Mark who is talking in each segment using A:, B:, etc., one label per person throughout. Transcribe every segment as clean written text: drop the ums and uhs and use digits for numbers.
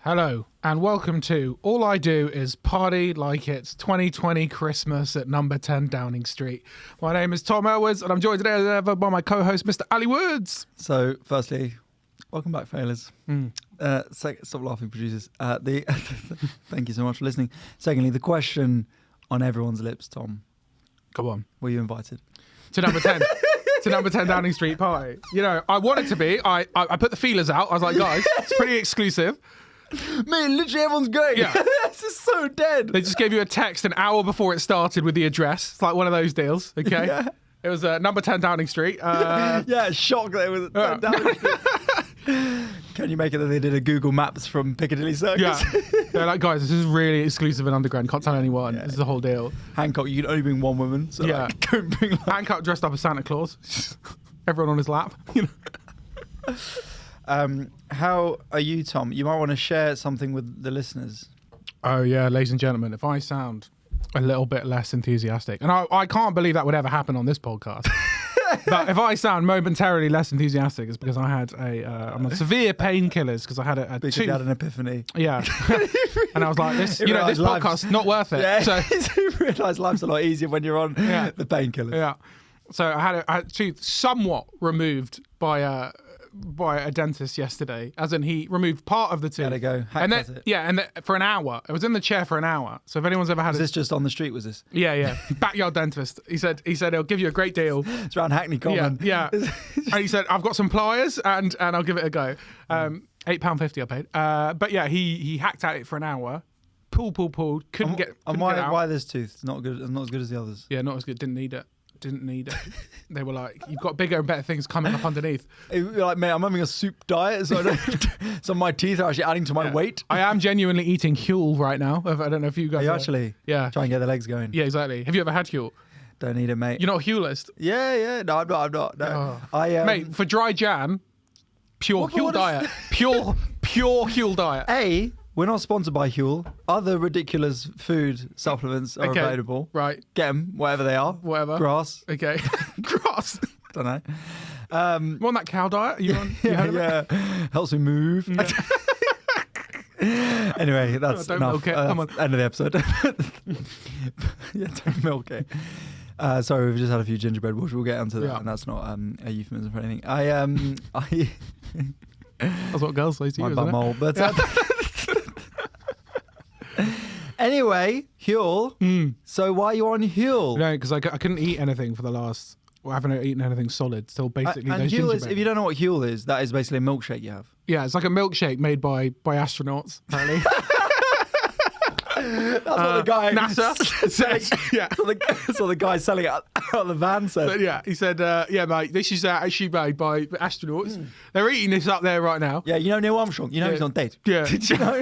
A: Hello, and welcome to All I Do Is Party Like It's 2020 Christmas at number 10 Downing Street. My name is Tom Elwoods, and I'm joined today as ever by my co-host, Mr. Ali Woods.
B: So, firstly, welcome back, failers. Stop laughing, producers. Thank you so much for listening. Secondly, the question on everyone's lips, Tom.
A: Go on.
B: Were you invited?
A: To number 10. To number 10 Downing Street party. You know, I wanted to be. I put the feelers out. I was like, guys, it's pretty exclusive.
B: Man, literally everyone's going.
A: Yeah.
B: This is so dead.
A: They just gave you a text an hour before it started with the address. It's like one of those deals, okay?
B: Yeah.
A: It was number 10 Downing Street.
B: Yeah, shocked that it was Downing Street. Can you make it that they did a Google Maps from Piccadilly Circus?
A: Yeah. They're like, guys, this is really exclusive and underground. Can't tell anyone. Yeah. This is the whole deal.
B: Hancock, you can only bring one woman. So
A: yeah.
B: Like, don't bring
A: Hancock dressed up as Santa Claus. Everyone on his lap. You know?
B: How are you, Tom? You might want to share something with the listeners.
A: Oh, yeah, ladies and gentlemen, if I sound a little bit less enthusiastic, and I can't believe that would ever happen on this podcast, but if I sound momentarily less enthusiastic, it's because I had I'm on severe painkillers because I had a
B: because
A: tooth.
B: you had an epiphany.
A: Yeah. And I was like, this podcast's not worth it.
B: Yeah,
A: So
B: you realise life's a lot easier when you're on the painkillers.
A: Yeah. So I had a tooth somewhat removed by a dentist yesterday, as in he removed part of the tooth.
B: Had to go.
A: And then, for an hour. It was in the chair for an hour. So if anyone's ever had
B: Was this just on the street, was this?
A: Yeah. Backyard dentist. He said he'll give you a great deal.
B: It's around Hackney Common.
A: Yeah. And he said, I've got some pliers and I'll give it a go. £8.50 I paid. But yeah, he hacked at it for an hour. Pulled. Couldn't get it out.
B: Why this tooth? It's not good. Not as good as the others.
A: Yeah, not as good. Didn't need it. They were like, you've got bigger and better things coming up underneath.
B: Like, mate, I'm having a soup diet, so so my teeth are actually adding to my weight.
A: I am genuinely eating Huel right now. I don't know if you guys
B: are. You actually?
A: Yeah.
B: Try and get the legs going.
A: Yeah, exactly. Have you ever had Huel?
B: Don't need it, mate.
A: You're not a Huelist?
B: Yeah. No, I'm not. No.
A: Oh. Mate, for dry Jan, pure Huel diet. Pure Huel diet.
B: We're not sponsored by Huel. Other ridiculous food supplements are available.
A: Right.
B: Get them, whatever they are.
A: Whatever.
B: Grass.
A: Okay. Grass.
B: Don't know.
A: You on that cow diet? Are you on?
B: Yeah. Helps me move.
A: Yeah.
B: Anyway, that's
A: don't
B: enough.
A: milk it. Come on.
B: End of the episode. Yeah, don't milk it. Sorry, we've just had a few gingerbread wars. We'll get onto that, and that's not a euphemism for anything.
A: That's what girls say to you,
B: my bumhole. But anyway, Huel. So why are you on Huel?
A: No, because I couldn't eat anything for the last. Well, I haven't eaten anything solid. Still basically
B: and
A: those
B: Huel
A: gingerbread.
B: is, if you don't know what Huel is, that is basically a milkshake you have.
A: Yeah, it's like a milkshake made by astronauts, apparently.
B: That's what the guy
A: NASA says. Yeah,
B: that's what the guy selling it out of the van said.
A: So, yeah, he said, "Yeah, mate, this is actually made by astronauts. They're eating this up there right now."
B: Yeah, you know Neil Armstrong. You know he's not dead.
A: Yeah,
B: did you know?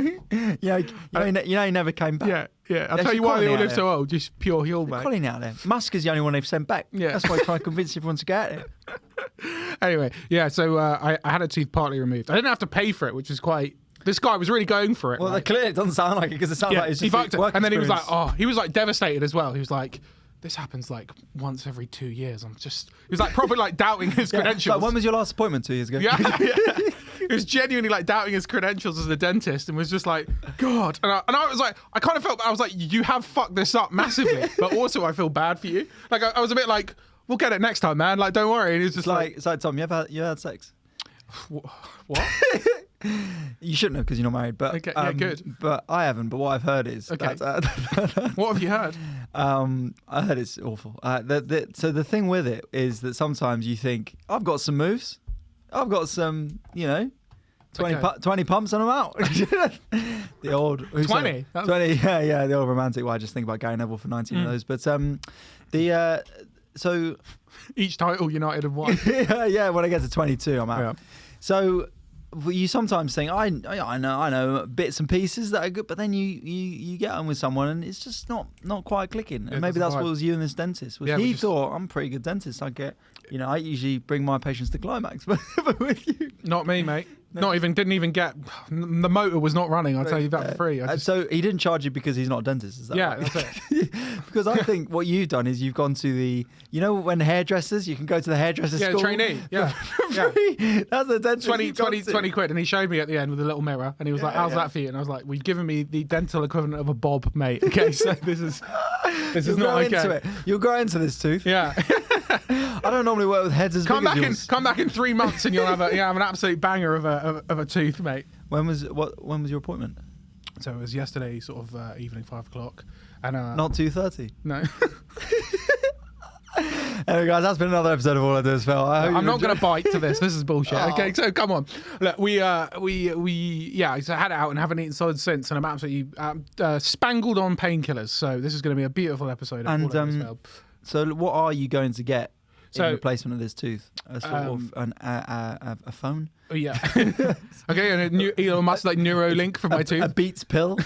B: You know he never came back.
A: Yeah. I'll tell you why they all live so old. Just pure Huel, mate.
B: Colin out there. Musk is the only one they've sent back.
A: Yeah,
B: that's why he's trying to convince everyone to get it.
A: Anyway, yeah. So I had a tooth partly removed. I didn't have to pay for it, which is quite. This guy was really going for it.
B: Well, clearly it doesn't sound like it because it sounds like it's just
A: he fucked it. And then he was
B: experience.
A: like, he was like devastated as well. He was like, this happens like once every 2 years. He was like probably like doubting his credentials.
B: So when was your last appointment 2 years ago?
A: Yeah. He was genuinely like doubting his credentials as a dentist and was just like, God. And I was like, I kind of felt, I was like, you have fucked this up massively, but also I feel bad for you. Like I was a bit like, we'll get it next time, man. Like, don't worry. And he was just like,
B: so Tom, you had sex?
A: What?
B: You shouldn't have because you're not married. But
A: okay, yeah, good.
B: But I haven't. But what I've heard is
A: what have you heard?
B: I heard it's awful. So the thing with it is that sometimes you think I've got some moves, I've got some, 20 pumps and I'm out. The old
A: 20,
B: 20, yeah, the old romantic. Well, I just think about Gary Neville for 19 of those. But so
A: each title United have won.
B: yeah. When I get to 22, I'm out.
A: Yeah.
B: So you sometimes think I know bits and pieces that are good, but then you get on with someone and it's just not quite clicking. And maybe that's what was you and this dentist. He thought I'm a pretty good dentist. I usually bring my patients to climax, but with you,
A: not me, mate. Didn't even get, the motor was not running. I'll tell you that for free.
B: So he didn't charge you because he's not a dentist, is that right?
A: That's it.
B: Because I think what you've done is you've gone to the, when hairdressers, you can go to the hairdresser school.
A: Trainee. Yeah.
B: For free. That's the dentist.
A: 20 quid. And he showed me at the end with a little mirror. And he was like, how's that for you? And I was like, we've given me the dental equivalent of a bob, mate. Okay, so this is not okay.
B: You'll grow into this tooth.
A: Yeah.
B: I don't normally work with heads as big as yours.
A: Come back in 3 months and you'll have an absolute banger of a tooth, mate.
B: When was your appointment?
A: So it was yesterday, sort of evening, 5 o'clock, and
B: not 2:30.
A: No.
B: Anyway, guys, that's been another episode of All I Do Is Fail.
A: I'm not going to bite to this. This is bullshit. Okay, so come on. Look, we so I had it out and haven't eaten solid since, and I'm absolutely spangled on painkillers. So this is going to be a beautiful episode of All I Do Is Fail.
B: So what are you going to get in replacement of this tooth? A sort of a phone?
A: Yeah. Okay, and Elon Musk Neuralink for my tooth.
B: A Beats pill.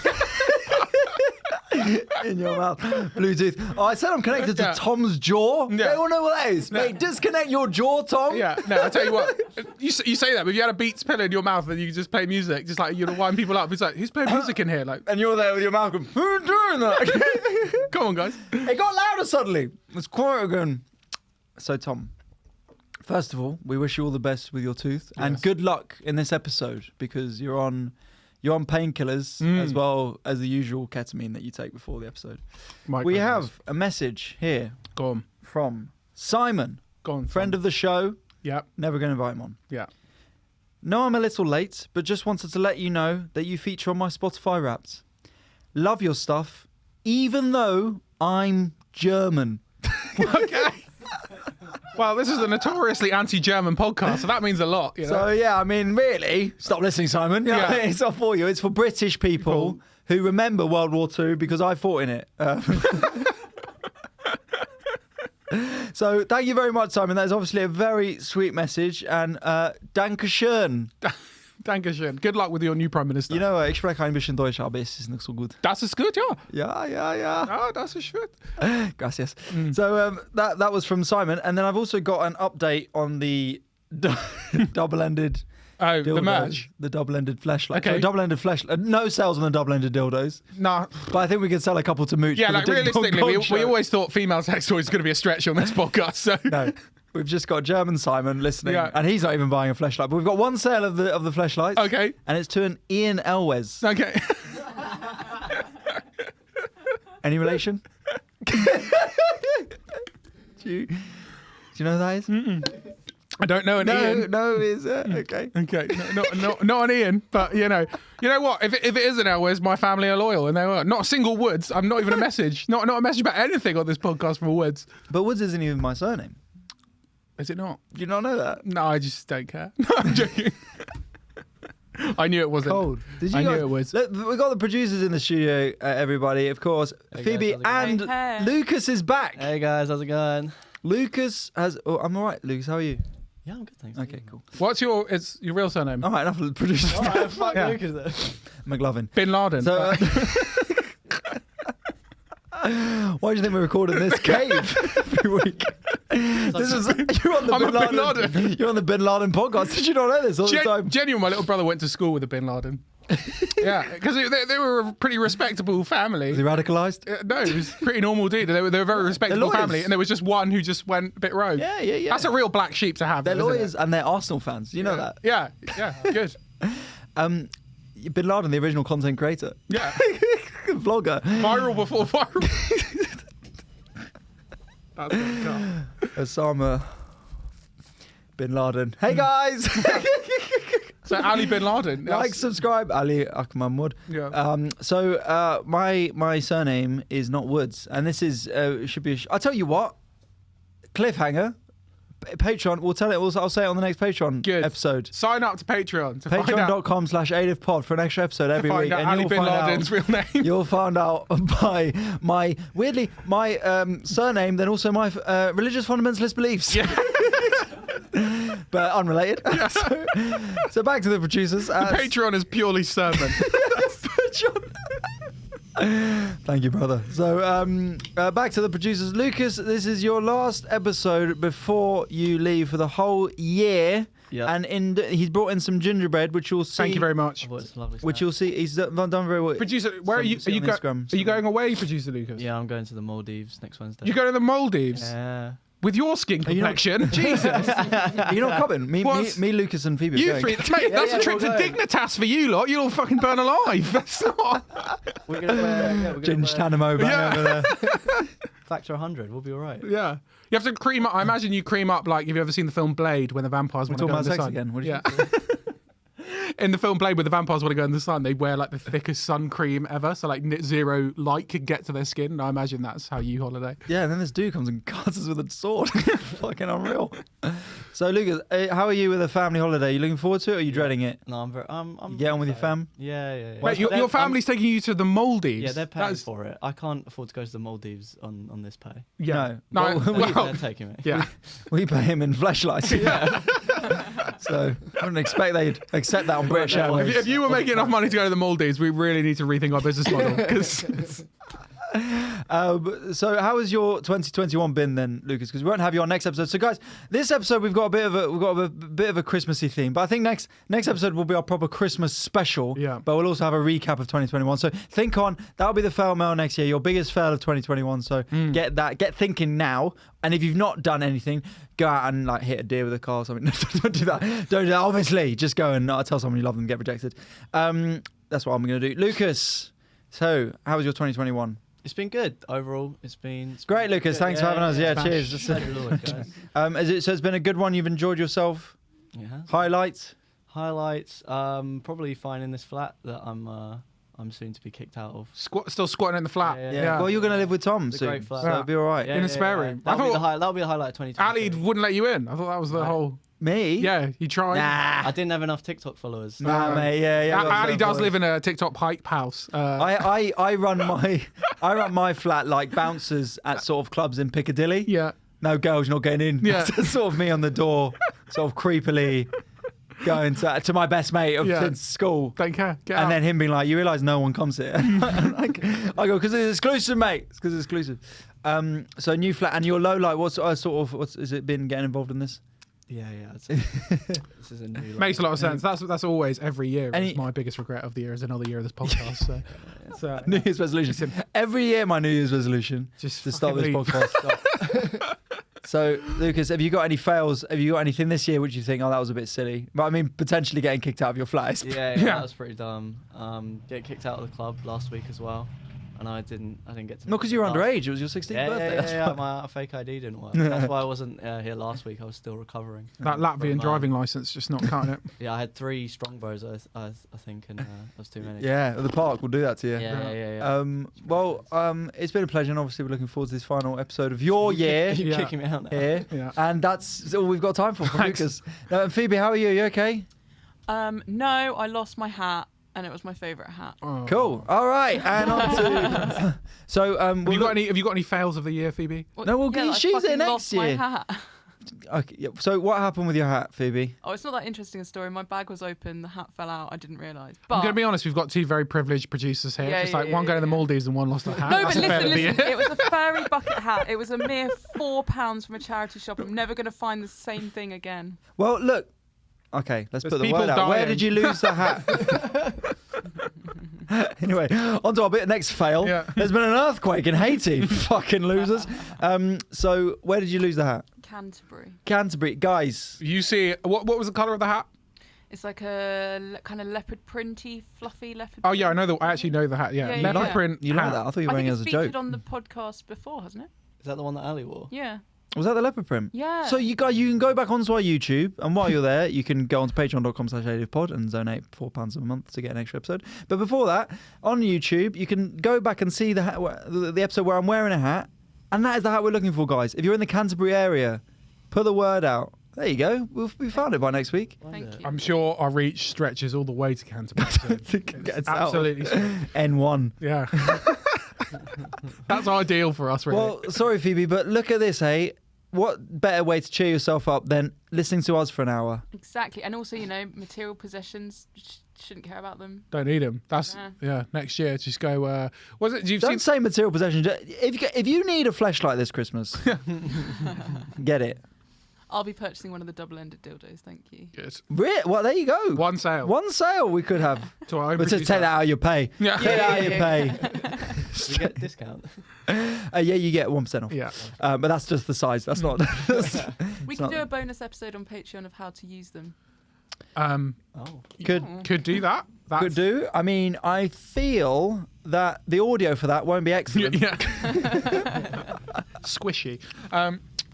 B: In your mouth. Bluetooth. Oh, I said I'm connected to Tom's jaw. Yeah. They all know what that is. Mate, disconnect your jaw, Tom.
A: Yeah. No, I tell you what. You say that, but if you had a Beats pill in your mouth and you could just play music, just like you'd wind people up. It's like, who's playing music in here? Like,
B: and you're there with your mouth going, who's doing that?
A: Come on, guys.
B: It got louder suddenly. It's quiet again. So, Tom, first of all, we wish you all the best with your tooth and good luck in this episode because you're on painkillers as well as the usual ketamine that you take before the episode. We have a message here from Simon, friend of the show.
A: Yeah.
B: Never going to invite him on.
A: Yeah.
B: No, I'm a little late, but just wanted to let you know that you feature on my Spotify Wrapped. Love your stuff, even though I'm German.
A: Okay. Well, this is a notoriously anti-German podcast, so that means a lot. You know?
B: So, I mean, really, stop listening, Simon. Yeah. It's not for you. It's for British people who remember World War II because I fought in it. So, thank you very much, Simon. That is obviously a very sweet message. And Dankeschön.
A: Dankeschön. Good luck with your new Prime Minister.
B: Ich spreche ein bisschen Deutsch, aber es ist nicht so gut.
A: Das ist gut, ja.
B: Ja.
A: Ja, das ist gut.
B: Gracias. So that was from Simon. And then I've also got an update on the double-ended dildos,
A: the merch.
B: The double-ended fleshlight.
A: Okay.
B: So double-ended fleshlight. No sales on the double-ended dildos.
A: Nah.
B: But I think we can sell a couple to Mooch.
A: Yeah, like realistically, we always thought female sex toys was going to be a stretch on this podcast. So
B: no. We've just got German Simon listening, and he's not even buying a fleshlight. But we've got one sale of the fleshlights.
A: Okay.
B: And it's to an Ian Elwes.
A: Okay.
B: Any relation? Do you know who that is?
A: I don't know an Ian.
B: No, is okay.
A: Okay, not an Ian, but you know what? If it is an Elwes, my family are loyal, and they are not a single Woods. I'm not even a message, not a message about anything on this podcast from a Woods.
B: But Woods isn't even my surname.
A: Is it not?
B: Do you not know that?
A: No, I just don't care. No, I'm joking. I knew it wasn't.
B: Cold.
A: I knew it was.
B: Look, we've got the producers in the studio, everybody. Of course, hey Phoebe and Lucas is back.
C: Hey guys, how's it going?
B: Lucas has. Oh, I'm all right. Lucas, how are you?
C: Yeah, I'm good, thanks.
B: Okay, cool.
A: What's your real surname?
B: All right, enough of the producers.
C: All right, fuck Lucas then.
B: McLovin.
A: Bin Laden.
B: So, why do you think we're recording this cave every week? You're on the Bin Laden. You're on the Bin Laden podcast. Did you not know this all the time?
A: Genuine, my little brother went to school with a Bin Laden. Yeah, because they were a pretty respectable family.
B: Was he radicalised?
A: No, he was a pretty normal dude. They were a very respectable family, and there was just one who just went a bit rogue.
B: Yeah.
A: That's a real black sheep to have.
B: They're lawyers and they're Arsenal fans. You know that?
A: Yeah, good.
B: Bin Laden, the original content creator.
A: Yeah.
B: Vlogger.
A: Viral before viral. That's
B: Osama Bin Laden. Hey guys!
A: So Ali Bin Laden.
B: Like, subscribe, Ali Akmamud.
A: Yeah.
B: So my surname is not Woods, and this is should be. I'll tell you what. Cliffhanger. Patreon. I'll say it on the next Patreon episode.
A: Sign up to Patreon.
B: Patreon.com/AIDIF for an extra episode every week.
A: And Ali Bin Laden's real name.
B: You'll find out by my surname, then also my religious fundamentalist beliefs.
A: Yeah.
B: But unrelated. Yeah. So back to the producers.
A: The Patreon is purely sermon.
B: Thank you, brother. So back to the producers. Lucas, this is your last episode before you leave for the whole year.
C: Yeah.
B: And he's brought in some gingerbread, which you'll see.
A: Thank you very much.
C: I thought it's a lovely
B: Which
C: snack.
B: you'll see. He's done very well.
A: Producer, where are you?
B: See on Instagram.
A: Are you going away, producer Lucas?
C: Yeah, I'm going to the Maldives next Wednesday.
A: You go to the Maldives
C: Yeah.
A: with your skin
B: you not-
A: complexion? Jesus.
B: You're not coming. Me, Lucas, and Phoebe. are
A: You
B: going.
A: three, mate, that's a trip to Dignitas for you lot. You'll all fucking burn alive. That's not.
C: We're gonna wear
B: Ginge Tanamo back over there.
C: factor 100. We'll be all right.
A: Yeah. You have to cream up. I imagine you cream up like, have you ever seen the film Blade when the vampires want to
B: Talking
A: go in
B: about
A: the
B: sex
A: sun?
B: again. What did
A: Yeah. In the film Blade, where the vampires want to go in the sun, they wear like the thickest sun cream ever, so like zero light could get to their skin. And I imagine that's how you holiday.
B: Yeah, and then this dude comes and cuts us with a sword. Fucking unreal. So, Lucas, how are you with a family holiday? You looking forward to it, or are you dreading it?
C: No, I'm very. I'm
B: You get on with your fam?
C: Yeah.
A: Mate, your family's taking you to the Maldives.
C: Yeah, they're paying
A: That's-
C: for it. I can't afford to go to the Maldives on this pay.
A: Yeah.
B: No.
A: No.
B: Well,
A: Well,
C: They're taking me.
A: yeah.
B: We pay him in fleshlights. Yeah. So I wouldn't expect they'd accept that on British Airways.
A: If you were making enough money to go to the Maldives, we really need to rethink our business model. 'Cause-
B: So how has your 2021 been then, Lucas? Because we won't have you on next episode. So guys, this episode we've got a bit of a Christmassy theme, but I think next episode will be our proper Christmas special.
A: Yeah.
B: But we'll also have a recap of 2021. So think on that'll be the fail mail next year, your biggest fail of 2021. So get thinking now. And if you've not done anything, go out and like hit a deer with a car or something. Don't do that. Don't do that. Obviously, just go and tell someone you love them and get rejected. That's what I'm going to do. Lucas, so how was your 2021?
C: It's been good overall. It's
B: Great, Lucas.
C: good.
B: Thanks for having us. Yeah, cheers.
C: Pleasure always, guys.
B: So it's been a good one. You've enjoyed yourself.
C: Yeah.
B: Highlights.
C: Highlights. Probably finding this flat that I'm soon to be kicked out of.
A: Still squatting in the flat.
C: Yeah.
B: Well, you're going to live with Tom
C: It's a
B: soon,
C: great flat.
B: so it'll be all right.
A: In a spare room. I
C: That'll
A: thought-
C: be the highlight of 2020.
A: Ali wouldn't let you in. I thought that was the whole.
B: Me?
A: Yeah, he tried.
B: Nah.
C: I didn't have enough TikTok followers.
B: Nah, mate. Yeah.
A: Ali does live in a TikTok hype house.
B: I run my flat like bouncers at sort of clubs in Piccadilly.
A: Yeah.
B: No girls, you're not getting in.
A: Yeah.
B: That's sort of me on the door, sort of creepily going to my best mate of since school.
A: Don't care. Get
B: And
A: out.
B: then him being like, you realise no one comes here. I go, because it's exclusive, mate. It's because it's exclusive. So new flat. And your low light, what's has it been getting involved in this?
C: Yeah. This is a new.
A: Makes a lot of sense. That's always every year.
B: Any-
A: It's my biggest regret of the year is another year of this podcast. So,
B: New Year's resolution. Every year, my New Year's resolution
A: Just
B: to start this
A: fucking leave.
B: podcast. So, Lucas, have you got any fails? Have you got anything this year which you think, oh, that was a bit silly? But I mean, potentially getting kicked out of your flat. is-
C: Yeah,
A: Yeah.
C: that was pretty dumb. Get kicked out of the club last week as well, and I didn't get to.
B: No, because you were
C: last-
B: underage. It was your 16th
C: Yeah,
B: birthday. That's
C: yeah.
B: why.
C: My fake ID didn't work. That's why I wasn't here last week. I was still recovering.
A: that Latvian driving license just not cutting it.
C: Yeah, I had 3 Strongbos, I think, and that was too many.
B: Yeah, at the park. We'll do that to you.
C: Yeah.
B: Well, it's been a pleasure, and obviously we're looking forward to this final episode of your year
C: You're
A: Yeah.
C: kicking me out now.
B: here,
A: Yeah.
B: and that's all we've got time for from Lucas. Phoebe, how are you? Are you okay?
D: No, I lost my hat, and it was my favourite hat.
A: Oh.
B: Cool. All right, and on to so
A: Have you got any fails of the year, Phoebe?
B: No, we'll
D: yeah,
B: get-
D: I
B: she's
D: fucking
B: there next
D: lost
B: year.
D: My hat.
B: Okay. Yeah. So what happened with your hat, Phoebe?
D: Oh, it's not that interesting a story. My bag was open, the hat fell out. I didn't realise.
A: I'm
D: But
A: going to be honest, we've got 2 very privileged producers here.
D: Yeah,
A: just
D: yeah,
A: like
D: yeah,
A: one going to the
D: yeah.
A: Maldives and one lost a hat.
D: no,
A: That's
D: but
A: a fail of the
D: listen.
A: year.
D: It was a fairy bucket hat. It was a mere £4 from a charity shop. I'm never going to find the same thing again.
B: Well, look. Okay, let's
A: There's
B: put the
A: people
B: word out. Where
A: dying.
B: did you lose the hat? Anyway, on to our next fail.
A: Yeah.
B: There's been an earthquake in Haiti. Fucking losers. So where did you lose the hat?
D: Canterbury.
B: Canterbury, guys.
A: You see, what was the colour of the hat?
D: It's like a kind of leopard printy, fluffy leopard.
A: Oh yeah, I actually know the hat. Yeah,
D: Yeah, yeah,
A: leopard
D: yeah.
A: print.
B: You like
A: hat.
B: that? I thought you were
D: I
B: wearing
D: think
B: it as
D: it's
B: a joke.
D: featured on the podcast before, hasn't it?
C: Is that the one that Ali wore?
D: Yeah.
B: Was that the leopard print?
D: Yeah.
B: So you can go back onto our YouTube, and while you're there, you can go onto patreon.com/AIDIFPod and donate £4 a month to get an extra episode. But before that, on YouTube, you can go back and see the episode where I'm wearing a hat, and that is the hat we're looking for, guys. If you're in the Canterbury area, put the word out. There you go. We found it by next week.
D: Thank you.
A: I'm sure our reach stretches all the way to Canterbury. So
B: think it gets out.
A: absolutely.
B: N1.
A: Yeah. That's ideal for us, really.
B: Well, sorry, Phoebe, but look at this, hey. What better way to cheer yourself up than listening to us for an hour?
D: Exactly. And also, material possessions, shouldn't care about them.
A: Don't need them. That's next year. Just go. Was it? You've
B: Don't
A: seen?
B: say material possessions. If you need a fleshlight this Christmas, get it.
D: I'll be purchasing one of the double-ended dildos. Thank you.
A: Good.
B: Well, there you go.
A: One sale.
B: One sale we could have.
A: To our own
B: But just
A: producer.
B: take that out of your pay.
A: Yeah.
B: Take that out of your pay.
C: You get a discount.
B: Yeah, you get 1% off.
A: Yeah.
B: But that's just the size. That's not.
D: We can do a bonus episode on Patreon of how to use them.
C: Oh.
A: Could do that. That's,
B: Could do. I mean, I feel that the audio for that won't be excellent.
A: Yeah. Squishy.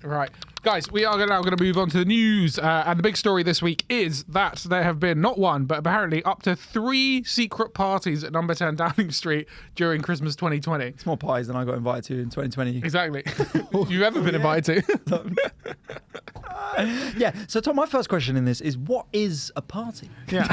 A: Right. Guys, we are now going to move on to the news. And the big story this week is that there have been not one, but apparently up to 3 secret parties at number 10 Downing Street during Christmas 2020.
B: It's more pies than I got invited to in 2020.
A: Exactly. You've ever been invited to?
B: Yeah. So, Tom, my first question in this is, what is a party?
A: Yeah.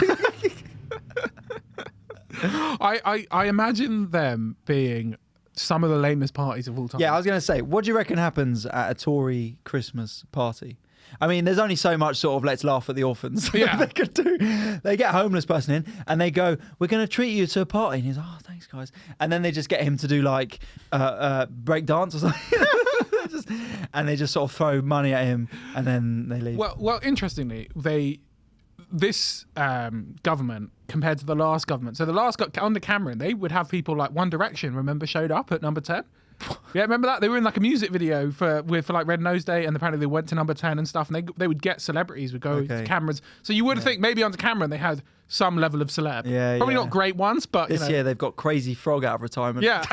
A: I imagine them being some of the lamest parties of all time.
B: Yeah, I was going to say, what do you reckon happens at a Tory Christmas party? I mean, there's only so much sort of let's laugh at the orphans
A: Yeah.
B: they could do. They get a homeless person in and they go, we're going to treat you to a party. And he's like, oh, thanks, guys. And then they just get him to do like break dance or something. And they just sort of throw money at him and then they leave.
A: Well, interestingly, this government compared to the last government. So the last under Cameron, they would have people like One Direction. Remember, showed up at number 10. Yeah, remember that? They were in like a music video for like Red Nose Day, and apparently they went to number 10 and stuff. And they would get celebrities would go to Cameron's. So you would think maybe under Cameron they had some level of celeb.
B: Yeah,
A: probably not great ones, but
B: this year they've got Crazy Frog out of retirement.
A: Yeah.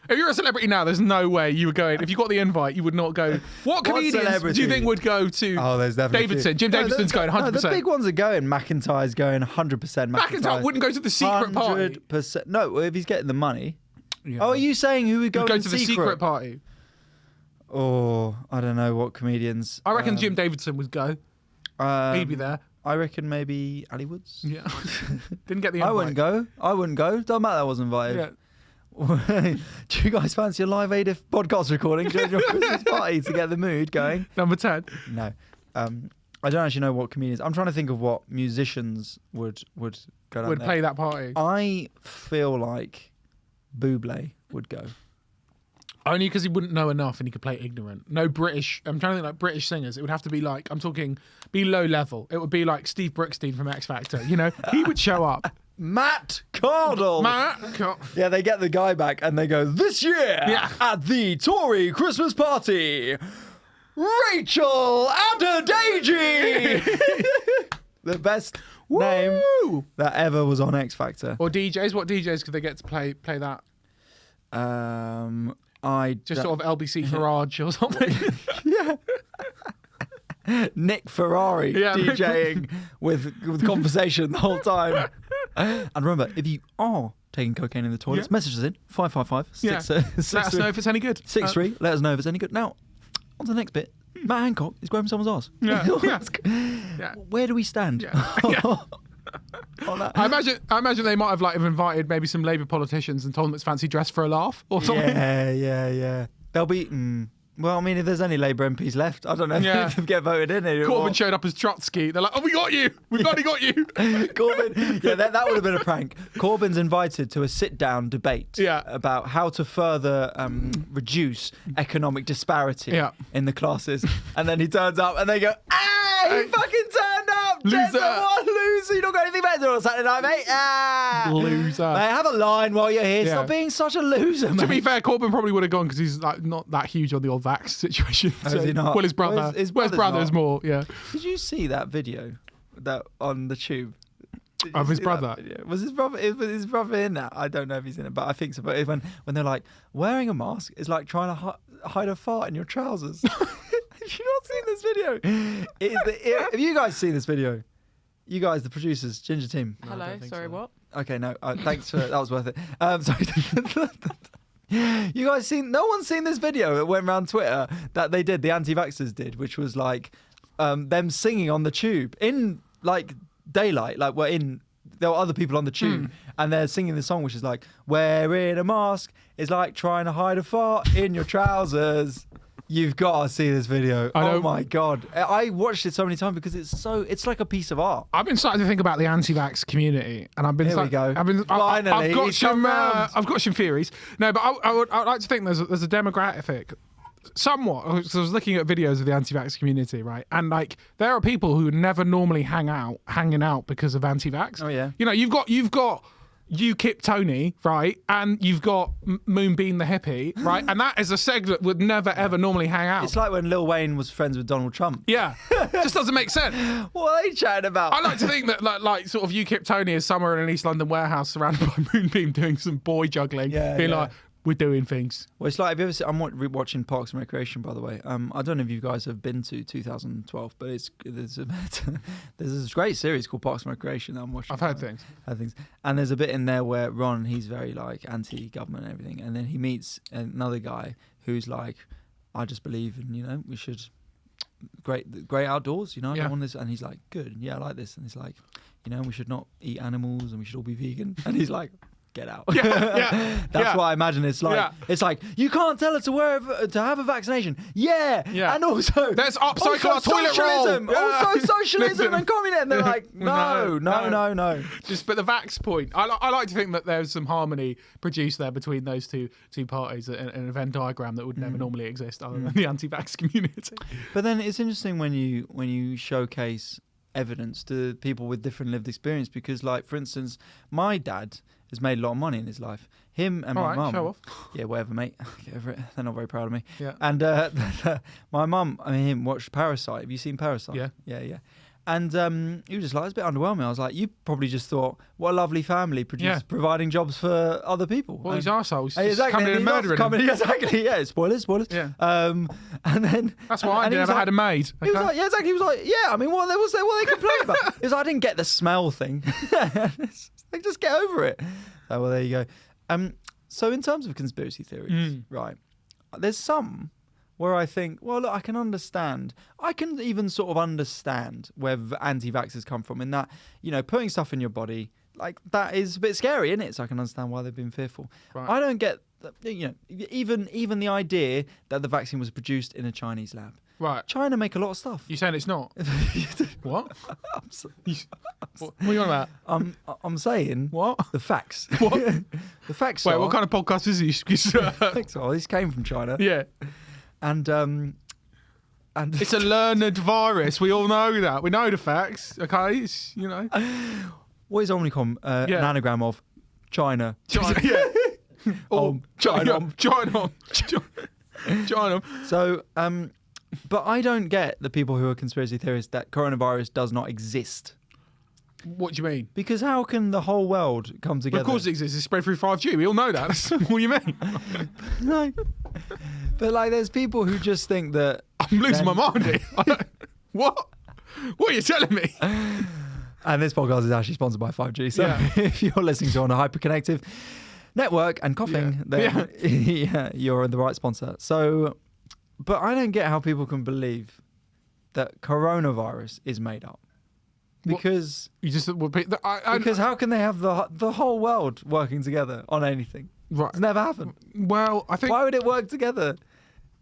A: If you're a celebrity now, there's no way you would go in. If you got the invite, you would not go. What comedians do you think would go to
B: there's definitely
A: Davidson? Jim Davidson's going 100%.
B: No, the big ones are going. McIntyre's going 100%.
A: McIntyre wouldn't go to the secret party.
B: 100%. No, if he's getting the money.
A: Yeah.
B: Oh, are you saying who would go,
A: to the secret party?
B: Oh, I don't know what comedians.
A: I reckon Jim Davidson would go. He'd be there.
B: I reckon maybe Ali Woods.
A: Yeah. Didn't get the invite.
B: I wouldn't go. Don't matter I was invited.
A: Yeah.
B: Do you guys fancy a live AIDIF podcast recording during your Christmas party to get the mood going?
A: Number 10.
B: No. I don't actually know what comedians. I'm trying to think of what musicians would go down
A: Would
B: there.
A: play that party.
B: I feel like Bublé would go.
A: Only because he wouldn't know enough and he could play ignorant. No British. I'm trying to think like British singers. It would have to be like, I'm talking, be low level. It would be like Steve Brookstein from X Factor. You know, he would show up.
B: Matt Cardle. Yeah, they get the guy back and they go, this year at the Tory Christmas party, Rachel Adedeji. The best name that ever was on X Factor.
A: Or DJs. What DJs could they get to play that? Sort of LBC Farage or something.
B: Nick Ferrari DJing with conversation the whole time. And remember, if you are taking cocaine in the toilets, message us in 555
A: Let us know if it's any good.
B: 63. Let us know if it's any good. Now, on to the next bit. Matt Hancock is grabbing someone's arse.
A: Yeah.
B: Where do we stand?
A: Yeah.
B: On that?
A: I imagine they might have like invited maybe some Labour politicians and told them it's fancy dress for a laugh or something.
B: Yeah. They'll be. Well, I mean, if there's any Labour MPs left, I don't know if they get voted in.
A: Corbyn showed up as Trotsky. They're like, oh, we got you. We've bloody got you.
B: Corbyn, that would have been a prank. Corbyn's invited to a sit-down debate about how to further reduce economic disparity in the classes. And then he turns up and they go, he fucking turned up.
A: Loser.
B: What loser. You don't got anything better on Saturday night, mate.
A: Loser.
B: Mate, have a line while you're here. Stop being such a loser, mate.
A: To be fair, Corbyn probably would have gone because he's like not that huge on the old vax situation.
B: Oh, is he not?
A: Well, his brother.
B: His
A: brother's more, yeah.
B: Did you see that video that on the tube?
A: Of his brother?
B: Was his brother in that? I don't know if he's in it, but I think so. But when they're like, wearing a mask is like trying to hide a fart in your trousers. Have you not seen this video? Have you guys seen this video? You guys, the producers, Ginger Team.
D: Hello, sorry, what?
B: Okay, no, thanks for that. Was worth it. Sorry. You guys no one's seen this video that went around Twitter that they did, the anti-vaxxers did, which was like them singing on the tube in like daylight, like there were other people on the tube and they're singing the song which is like, wearing a mask is like trying to hide a fart in your trousers. You've got to see this video. Oh my God. I watched it so many times because it's like a piece of art.
A: I've been starting to think about the anti-vax community, and I've been.
B: Here we go.
A: I've got some theories. No, but I would like to think there's a demographic somewhat. So I was looking at videos of the anti-vax community, right? And like, there are people who never normally hanging out because of anti-vax.
B: Oh, yeah.
A: You know, you've got UKIP Tony, right? And you've got Moonbeam the hippie, right? And that is a segment that would never ever normally hang out.
B: It's like when Lil Wayne was friends with Donald Trump.
A: Yeah, just doesn't make sense.
B: What are they chatting about?
A: I like to think that like sort of UKIP Tony is somewhere in an East London warehouse surrounded by Moonbeam doing some boy juggling, being like, we're doing things.
B: Well, it's like, have you ever seen, I'm watching Parks and Recreation, by the way. I don't know if you guys have been to 2012, but there's this great series called Parks and Recreation that I'm watching.
A: I've heard things.
B: And there's a bit in there where Ron, he's very like anti-government and everything, and then he meets another guy who's like, I just believe in, you know, we should great outdoors, you know. I don't want this. And he's like, good, yeah, I like this. And he's like, you know, we should not eat animals and we should all be vegan. And he's like, get out. That's what I imagine it's like. It's like, you can't tell us to have a vaccination. And also
A: let's upcycle our toilet
B: socialism.
A: roll.
B: Also socialism and communism. And they're like, no.
A: Just but the vax point. I like to think that there's some harmony produced there between those two parties, an Venn diagram that would never normally exist other than the anti-vax community.
B: But then it's interesting when you showcase evidence to people with different lived experience, because like, for instance, my dad has made a lot of money in his life. Him and my mum.
A: Show off.
B: Yeah, whatever, mate. Get over it. They're not very proud of me.
A: Yeah.
B: And my mum, him watched Parasite. Have you seen Parasite?
A: Yeah.
B: Yeah. And he was just like, it's a bit underwhelming. I was like, you probably just thought, what a lovely family providing jobs for other people.
A: Well, these arseholes
B: coming in and murdering them. Exactly, yeah. Spoilers. Yeah. And then...
A: That's why I never had a maid.
B: He was like, yeah, exactly. He was like, yeah, I mean, what they complain about? He was like, I didn't get the smell thing. Like, just get over it. Oh, well, there you go. So in terms of conspiracy theories, right, there's some where I think, well, look, I can understand. I can even sort of understand where anti-vaxxers come from in that, you know, putting stuff in your body, like, that is a bit scary, isn't it? So I can understand why they've been fearful. Right. I don't get, you know, even the idea that the vaccine was produced in a Chinese lab.
A: Right.
B: China make a lot of stuff.
A: You saying it's not? What? What are you on about?
B: I'm saying
A: what?
B: The facts.
A: What?
B: The facts.
A: Wait, what kind of podcast is this?
B: Oh, this came from China.
A: Yeah.
B: And
A: it's a learned virus. We all know that. We know the facts. Okay, it's, you know.
B: What is omicrom? An anagram of China.
A: China. Yeah. China.
B: So, but I don't get the people who are conspiracy theorists that coronavirus does not exist.
A: What do you mean?
B: Because how can the whole world come together?
A: Of course it exists. It's spread through 5G. We all know that. What do you mean?
B: No. But like, there's people who just think that...
A: I'm losing my mind here. What? What are you telling me?
B: And this podcast is actually sponsored by 5G. So if you're listening to on a hyperconnective network and coughing, then you're the right sponsor. So, but I don't get how people can believe that coronavirus is made up. Because because how can they have the whole world working together on anything?
A: Right.
B: It's never happened.
A: Well, I think...
B: Why would it work together?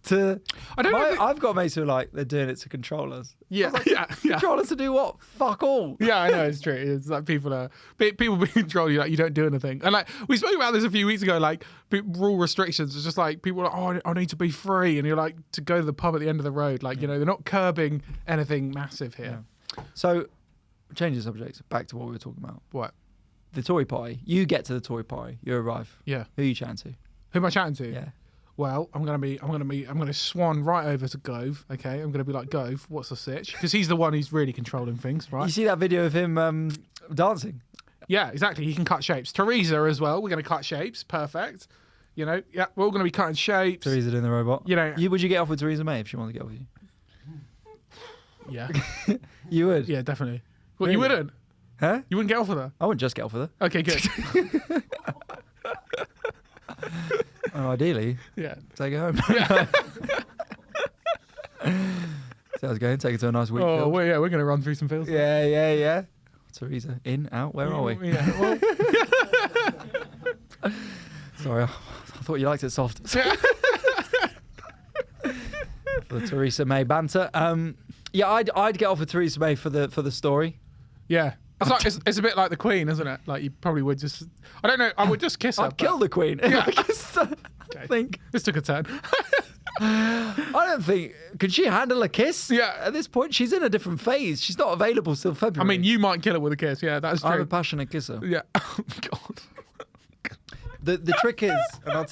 A: I don't know.
B: I've got mates who are like, they're doing it to control us.
A: Yeah,
B: like, control us to do what? Fuck all.
A: Yeah, I know, it's true. It's like people being controlled you, like you don't do anything. And like, we spoke about this a few weeks ago, like rule restrictions. It's just like, people are like, oh, I need to be free. And you're like, to go to the pub at the end of the road. Like, you know, they're not curbing anything massive here.
B: Yeah. So, change the subject, back to what we were talking about.
A: What?
B: The Tory party. You get to the Tory party. You arrive.
A: Yeah.
B: Who are you chatting to?
A: Who am I chatting to?
B: Yeah.
A: Well, I'm gonna swan right over to Gove. Okay, I'm gonna be like, Gove, what's the sitch? Because he's the one who's really controlling things, right?
B: You see that video of him dancing?
A: Yeah, exactly. He can cut shapes. Teresa as well. We're gonna cut shapes. Perfect. You know, yeah, we're all gonna be cutting shapes.
B: Teresa doing the robot.
A: You know,
B: would you get off with Theresa May if she wanted to get off with you?
A: Yeah.
B: You would?
A: Yeah, definitely. Well,
B: really?
A: You wouldn't?
B: Huh?
A: You wouldn't get off with her?
B: I wouldn't just get off with her.
A: Okay, good.
B: Ideally, take her home.
A: Yeah.
B: So I was going, take her to a nice week.
A: Oh, well, yeah, we're going to run through some fields.
B: Yeah. Teresa, in, out, where are we?
A: Yeah, well.
B: Sorry, I thought you liked it soft. For the Theresa May banter. I'd get off with Theresa May for the story.
A: Yeah. It's a bit like the Queen, isn't it? Like, you probably would just... I don't know. I would just kiss her.
B: I'd kill the Queen.
A: Yeah.
B: I think.
A: This took a turn.
B: I don't think. Could she handle a kiss?
A: Yeah.
B: At this point, she's in a different phase. She's not available till
A: I
B: February.
A: mean, you might kill her with a kiss. Yeah, that's
B: I'm a
A: true.
B: passionate kisser.
A: Yeah. Oh, God.
B: The trick is,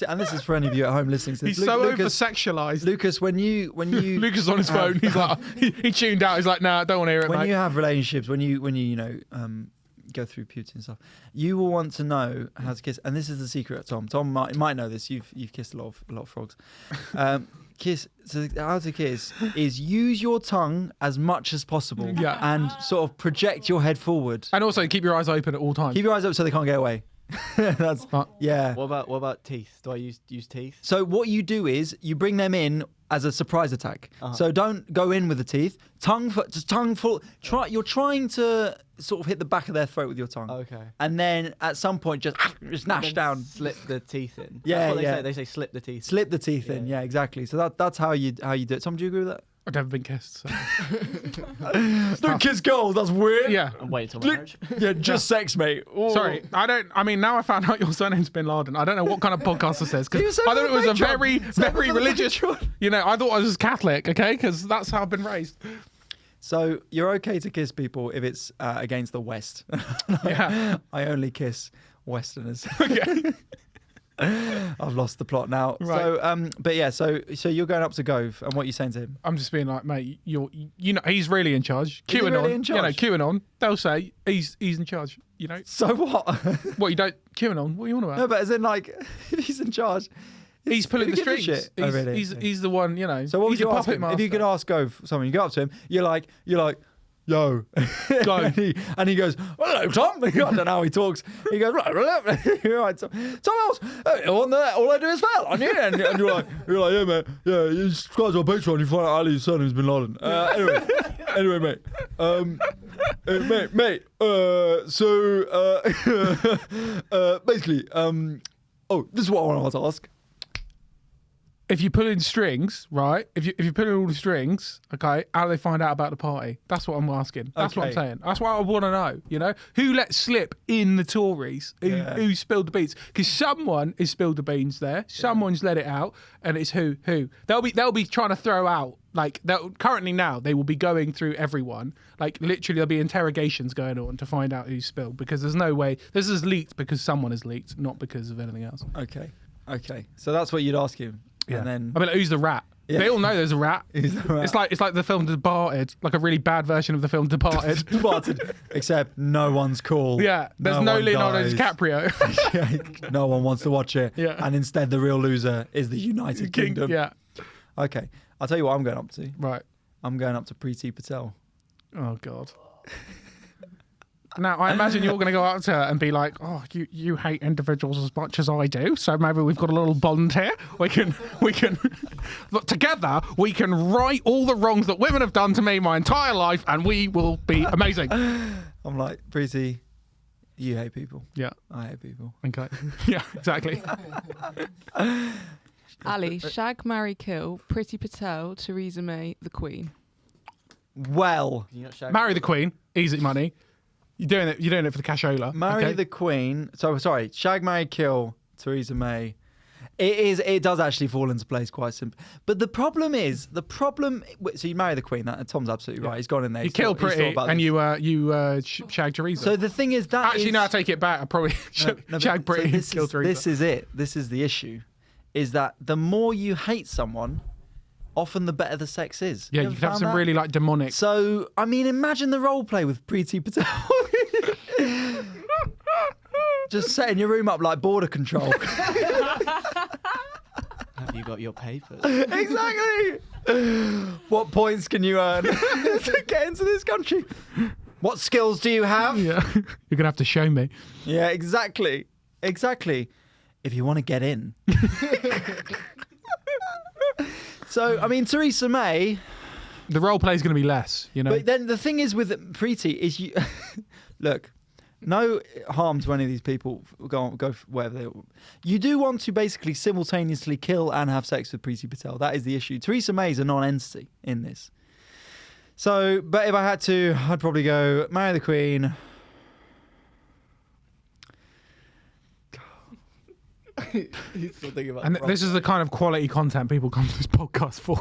B: and this is for any of you at home listening to this.
A: He's so
B: Lucas,
A: over-sexualized.
B: Lucas, when you
A: Lucas is on his
B: have-
A: phone. He's like, he tuned out. He's like, nah, I don't want to hear it,
B: when
A: mate.
B: you have relationships, when you go through puberty and stuff, you will want to know how to kiss. And this is the secret, Tom. Tom might know this. You've kissed a lot of frogs. Kiss. So how to kiss is use your tongue as much as possible.
A: Yeah.
B: And sort of project your head forward.
A: And also keep your eyes open at all times.
B: Keep your eyes up so they can't get away. That's yeah.
C: What about teeth? Do I use teeth?
B: So what you do is you bring them in as a surprise attack. So don't go in with the teeth. Just tongue full. You're trying to sort of hit the back of their throat with your tongue.
C: Okay.
B: And then at some point just gnash
C: Then
B: down.
C: Slip the teeth in.
B: Yeah,
C: That's what
B: yeah.
C: they say. They say slip the teeth.
B: Slip the teeth in. Yeah, exactly. So that's how you do it. Tom, do you agree with that?
A: I've never been kissed. So.
B: Don't kiss girls. That's weird.
A: Yeah.
C: I'm waiting till marriage.
B: Yeah, just sex, mate. Ooh.
A: Sorry, I mean, now I found out your surname's Bin Laden. I don't know what kind of podcast this is
B: You
A: because
B: said
A: I thought it was a
B: Patreon.
A: very,
B: Save it
A: very
B: for the
A: religious.
B: Patreon.
A: You know, I thought I was Catholic, okay, because that's how I've been raised.
B: So you're okay to kiss people if it's against the West.
A: Yeah.
B: I only kiss Westerners.
A: Okay.
B: I've lost the plot now.
A: Right.
B: So, but yeah, so you're going up to Gove, and what are you saying to him?
A: I'm just being like, mate, you know, he's really in charge.
B: Is he
A: QAnon,
B: really in charge?
A: you know, QAnon. They'll say he's in charge. You know,
B: So what?
A: what you don't QAnon? What are you on about?
B: No, but as in like, if he's in charge,
A: He's pulling
B: who
A: the
B: gives a
A: strings.
B: shit? Oh, really?
A: He's the one. You know.
B: So what would
A: he's
B: you
A: the
B: ask
A: puppet
B: him?
A: master.
B: If you could ask Gove something, you go up to him, you're like, yo,
A: Go.
B: and he goes, hello, Tom. I don't know how he talks. He goes, right, right, Tom else. All I do is fail on you, and you're like, yeah, mate, yeah, you subscribe to our Patreon, you find out Ali's surname's Bin Laden. Anyway, mate. Basically, this is what I want to ask.
A: If you pull in strings, right? If you pull in all the strings, okay, how do they find out about the party? That's what I'm asking. That's what I'm
B: Okay.
A: saying. That's what I want to know. You know, who let slip in the Tories? Who spilled the beans? Because someone has spilled the beans there. Someone's let it out, and it's who? They'll be trying to throw out. Like currently now, they will be going through everyone. Like literally, there'll be interrogations going on to find out who spilled. Because there's no way this is leaked because someone has leaked, not because of anything else.
B: Okay. So that's what you'd ask him.
A: Yeah.
B: And then
A: I mean, like, who's the rat?
B: Yeah.
A: They all know there's a rat.
B: Who's the rat?
A: It's like the film Departed, like a really bad version of the film Departed.
B: Departed, except no one's cool.
A: Yeah, there's no
B: one
A: Leonardo
B: dies.
A: DiCaprio.
B: Yeah, no one wants to watch it.
A: Yeah.
B: And instead, the real loser is the United Kingdom.
A: Yeah,
B: Okay. I'll tell you what I'm going up to.
A: right.
B: I'm going up to Preeti Patel.
A: Oh God. Now I imagine you're going to go up to her and be like, "Oh, you hate individuals as much as I do, so maybe we've got a little bond here. We can, but together we can right all the wrongs that women have done to me my entire life, and we will be amazing."
B: I'm like, Preeti, you hate people.
A: Yeah.
B: I hate people.
A: Okay. Yeah. Exactly.
D: Ali, shag, marry, kill, Priti Patel, Theresa May, the Queen.
B: Well,
C: Can you not shag?
A: Marry the Queen. Easy money. You're doing it for the cashola.
B: marry
A: okay?
B: the Queen. So sorry, shag, marry, kill Theresa May. It does actually fall into place quite simply. But the problem is, so you marry the Queen. Tom's absolutely right. He's gone in there.
A: You
B: he's
A: kill
B: thought- he's thought
A: Pretty
B: about
A: and
B: this.
A: you shag Teresa.
B: So the thing is that
A: Actually,
B: is,
A: no, I take it back. I probably
B: but-
A: shag Pretty and
B: this
A: kill
B: is,
A: Teresa.
B: this is it. This is the issue. Is that the more you hate someone, often the better the sex is.
A: Yeah, you
B: ever
A: could have
B: found
A: some
B: that?
A: really like demonic.
B: So I mean, imagine the role play with Preeti Patel. Just setting your room up like border control.
C: Have you got your papers?
B: Exactly. What points can you earn to get into this country? What skills do you have?
A: Yeah, you're gonna have to show me.
B: Yeah, exactly. If you want to get in. So, I mean, Theresa May.
A: The role play is gonna be less, you know.
B: But then the thing is with Preeti is you look. No harm to any of these people. Go wherever they. You do want to basically simultaneously kill and have sex with Preeti Patel. That is the issue. Theresa May is a non-entity in this. So, but if I had to, I'd probably go marry the Queen.
C: He's still thinking about
A: And this is the kind of quality content people come to this podcast for.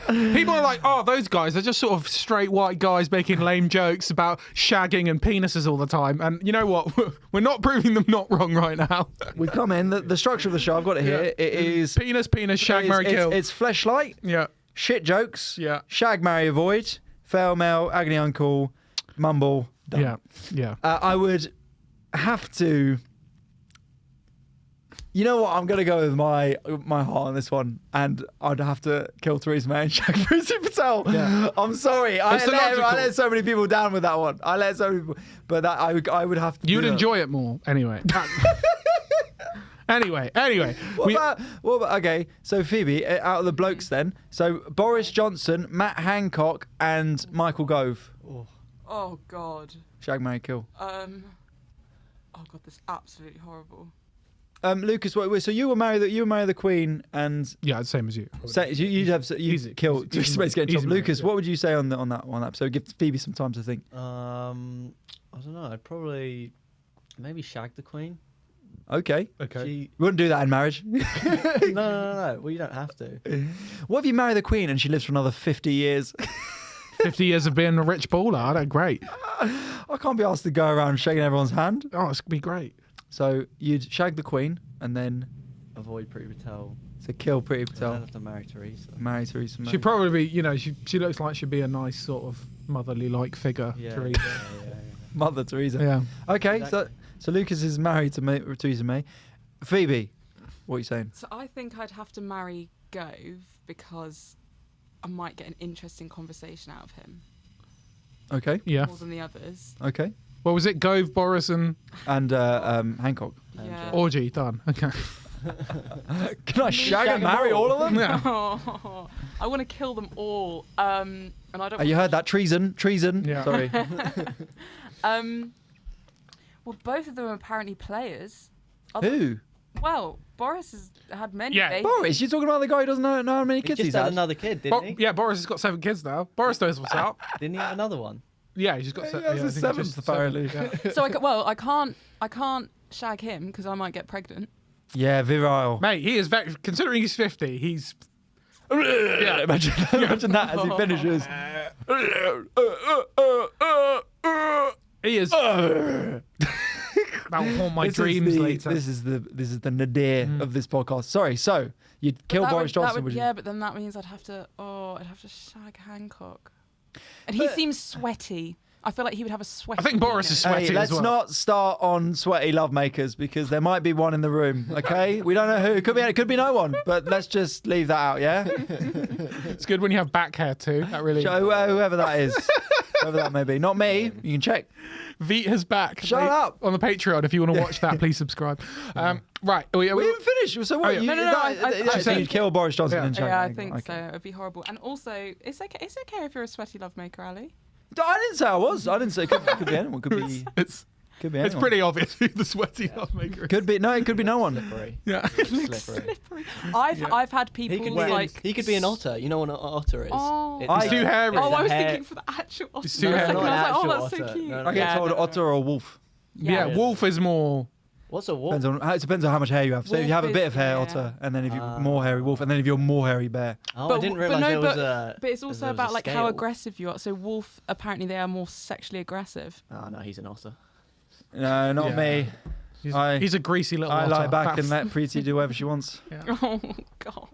A: People are like, oh, those guys are just sort of straight white guys making lame jokes about shagging and penises all the time. And you know what? We're not proving them not wrong right now.
B: We come in, the structure of the show, I've got it here. It is
A: penis, shag, marry, kill.
B: It's fleshlight,
A: Yeah.
B: shit jokes,
A: Yeah.
B: shag, marry, avoid, FailMail, Agony Uncle, mumble, done.
A: Yeah. Yeah.
B: I would have to. You know what? I'm gonna go with my heart on this one, and I'd have to kill Theresa May and shag Priti Patel.
A: Yeah.
B: I'm sorry. I
A: It's illogical.
B: let so many people down with that one. I let so many people, but that I would have to.
A: You'd
B: do that.
A: enjoy it more anyway. Anyway.
B: What about, okay, so Phoebe, out of the blokes then, so Boris Johnson, Matt Hancock, and Michael Gove.
D: Oh God.
B: Shag, marry, kill.
D: Oh God, this is absolutely horrible.
B: Lucas, so you will marry the Queen, and
A: Yeah, same as you.
B: you'd have
A: Easy.
B: kill.
A: Easy.
B: Theresa May's getting
A: Easy
B: chopped.
A: marry,
B: Lucas,
A: yeah.
B: what would you say on that episode? Give Phoebe some time to think.
C: I don't know. I'd probably maybe shag the Queen.
B: Okay.
A: Okay.
C: She...
B: Wouldn't do that in marriage.
C: No. Well, you don't have to.
B: What if you marry the Queen and she lives for another 50 years?
A: 50 years of being a rich baller. That's great.
B: I can't be asked to go around shaking everyone's hand.
A: Oh, it's going to be great.
B: So you'd shag the Queen and then
C: Avoid Priti Patel.
B: kill Priti
C: I don't
B: Patel.
C: have to marry Teresa.
B: Marry Theresa May.
A: She'd probably be, she looks like she'd be a nice sort of motherly-like figure,
C: Yeah.
A: Teresa.
B: Mother Teresa.
A: Yeah.
B: Okay,
C: Exactly.
B: so Lucas is married to Theresa May. Phoebe, what are you saying?
D: So I think I'd have to marry Gove because I might get an interesting conversation out of him
B: Okay.
A: Yeah.
D: more than the others.
B: Okay.
A: What was it? Gove, Boris, and
B: And Hancock.
D: Yeah.
A: Orgy. Done. Okay.
B: Can I shag and marry all of them?
A: Yeah.
D: I want to kill them all. And I don't.
B: Oh, you heard that? Treason.
A: Yeah.
B: Sorry.
D: Well, both of them are apparently players.
B: Who?
D: Well, Boris has had many
A: Yeah.
D: babies.
B: Boris. You're talking about the guy who doesn't know how many
C: He
B: kids
C: just
B: he's
C: had
B: had.
C: another kid, didn't he?
A: Yeah, Boris has got 7 kids now. Boris knows what's up.
C: Didn't he have another one?
A: Yeah, he's just got
B: He
A: 7.
B: has
A: Yeah,
B: a
A: I think
B: seventh,
A: just
B: apparently.
A: 7, yeah.
D: So I can't shag him because I might get pregnant.
B: Yeah, virile.
A: Mate, he is very, considering he's 50, he's.
B: Yeah, imagine that as he finishes.
A: He is. That will haunt my dreams later.
B: This is the nadir of this podcast. Sorry, so you'd kill
D: That
B: Boris
D: would- that
B: Johnson,
D: would-
B: would you?
D: Yeah, but then that means I'd have to shag Hancock. And he seems sweaty. I feel like he would have a sweaty.
A: I think Boris is
D: penis.
A: sweaty
B: Hey, let's
A: as well.
B: not start on sweaty lovemakers because there might be one in the room. Okay, we don't know who. It could be no one. But let's just leave that out. Yeah,
A: It's good when you have back hair too. That really.
B: whoever that is, whoever that may be. Not me. You can check.
A: Vita's back.
B: Shut up.
A: On the Patreon. If you want to watch that, please subscribe. Right.
B: We haven't finished. So what?
A: yeah.
B: You,
D: No,
B: so
A: said-
B: you'd kill Boris Johnson
A: Yeah.
B: and shag
D: Yeah, I
B: him.
D: think
B: Okay.
D: so. It'd be horrible. And also, it's okay if you're a sweaty lovemaker, Ali.
B: I didn't say I was. I didn't say it could be anyone. Could be
A: It's
B: anyone.
A: it's pretty obvious who the sweaty lovemaker is.
B: Could be no. It could be no one.
C: Slippery.
A: Yeah.
C: Slippery.
D: I've had
C: He
D: people
C: could,
D: like.
C: he could be an otter. You know what an otter is?
D: Oh.
A: It's too hairy.
D: Oh, I was
C: hair-
D: thinking for the actual otter.
A: It's too
D: for a
A: hairy.
D: second,
C: Not
D: I was
C: an
D: like, oh,
C: actual
D: that's so
C: otter.
D: cute.
C: No, no.
B: I get
D: Yeah,
B: told
D: no,
B: otter or a wolf.
A: Yeah. Wolf is more.
C: What's a wolf?
B: It depends on how much hair you have. So if you have a
D: Wolf
B: bit
D: is-
B: of hair,
D: yeah.
B: otter, and then if you're more hairy wolf, and then if you're more hairy bear.
C: Oh, I didn't realise there was a.
D: But it's
C: there
D: also
C: was a
D: about like how
C: scale.
D: aggressive you are. So wolf, apparently they are more sexually aggressive.
C: Oh no, he's an otter.
B: No, not
A: Yeah.
B: me.
A: He's a greasy little
B: I
A: otter.
B: lie back and
A: That's-
B: let Preeti do whatever she wants.
D: Oh God.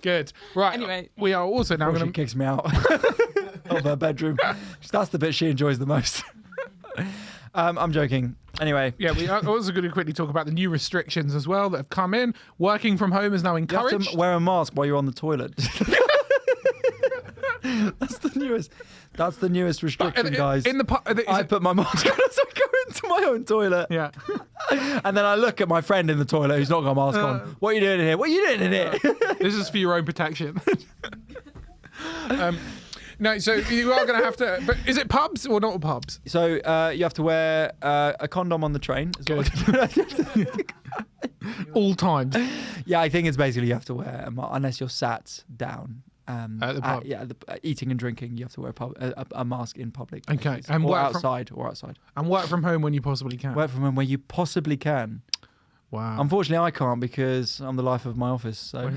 A: Good. Right.
D: Anyway.
A: we are also now
B: Before
A: going
B: she
A: to.
B: kicks me out of her bedroom. That's the bit she enjoys the most. I'm joking. Anyway,
A: Yeah, we are also going to quickly talk about the new restrictions as well that have come in. Working from home is now
B: you have
A: encouraged.
B: to wear a mask while you're on the toilet. That's the newest restriction, guys.
A: In the
B: I put my mask on as I go into my own toilet.
A: yeah.
B: And then I look at my friend in the toilet who's not got a mask on. What are you doing in here? What are you doing in here?
A: This is for your own protection. No, so you are going to have to. But is it pubs or not pubs?
B: So you have to wear a condom on the train. As well.
A: All times.
B: Yeah, I think it's basically you have to wear unless you're sat down.
A: At the pub.
B: Eating and drinking, you have to wear a mask in public.
A: Okay,
B: places.
A: and
B: or
A: work from-
B: outside.
A: And work from home when you possibly can.
B: Work from home where you possibly can.
A: Wow.
B: Unfortunately, I can't because I'm the life of my office. So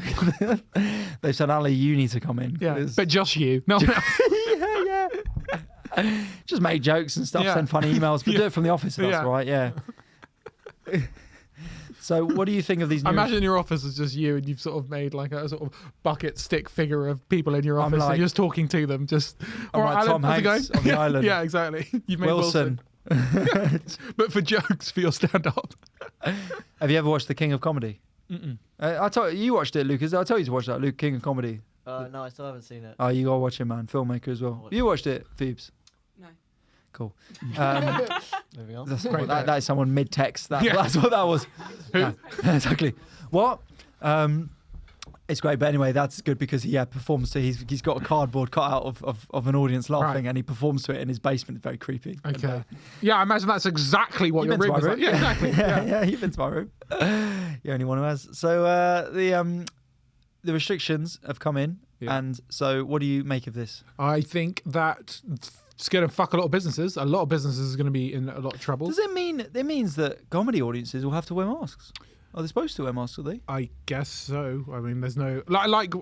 B: they've said, Ali, you need to come in.
A: Yeah, but just you. No.
B: yeah. Just make jokes and stuff, send funny emails, but do it from the office. That's right. Yeah. So, what do you think of these?
A: I imagine your office is just you, and you've sort of made like a sort of bucket stick figure of people in your office, and you're just talking to them. Just
B: I'm like Tom Hanks on the island.
A: Yeah, exactly. You've made Wilson. But for jokes, for your stand-up.
B: Have you ever watched The King of Comedy? I told you watched it, Lucas. I told you to watch that, Luke, King of Comedy.
C: No, I still haven't seen it.
B: Oh, you gotta watch it, man. Filmmaker as well. You watched it, Phoebes?
D: No.
B: Cool.
C: Moving on.
B: That's great. That is someone mid-text. That's what that was.
A: Who?
B: Exactly. What? It's great, but anyway, that's good because he performs to. He's got a cardboard cutout of an audience laughing, and he performs to it in his basement. It's very creepy.
A: Okay.
B: And,
A: yeah, I imagine that's exactly what your room is like. Yeah, exactly.
B: Yeah, you've been to my room. You're only one who has. So the restrictions have come in, and so what do you make of this?
A: I think that it's going to fuck a lot of businesses. A lot of businesses are going to be in a lot of trouble.
B: Does it mean it means that comedy audiences will have to wear masks? Are they supposed to wear masks, are they?
A: I guess so. I mean, there's no like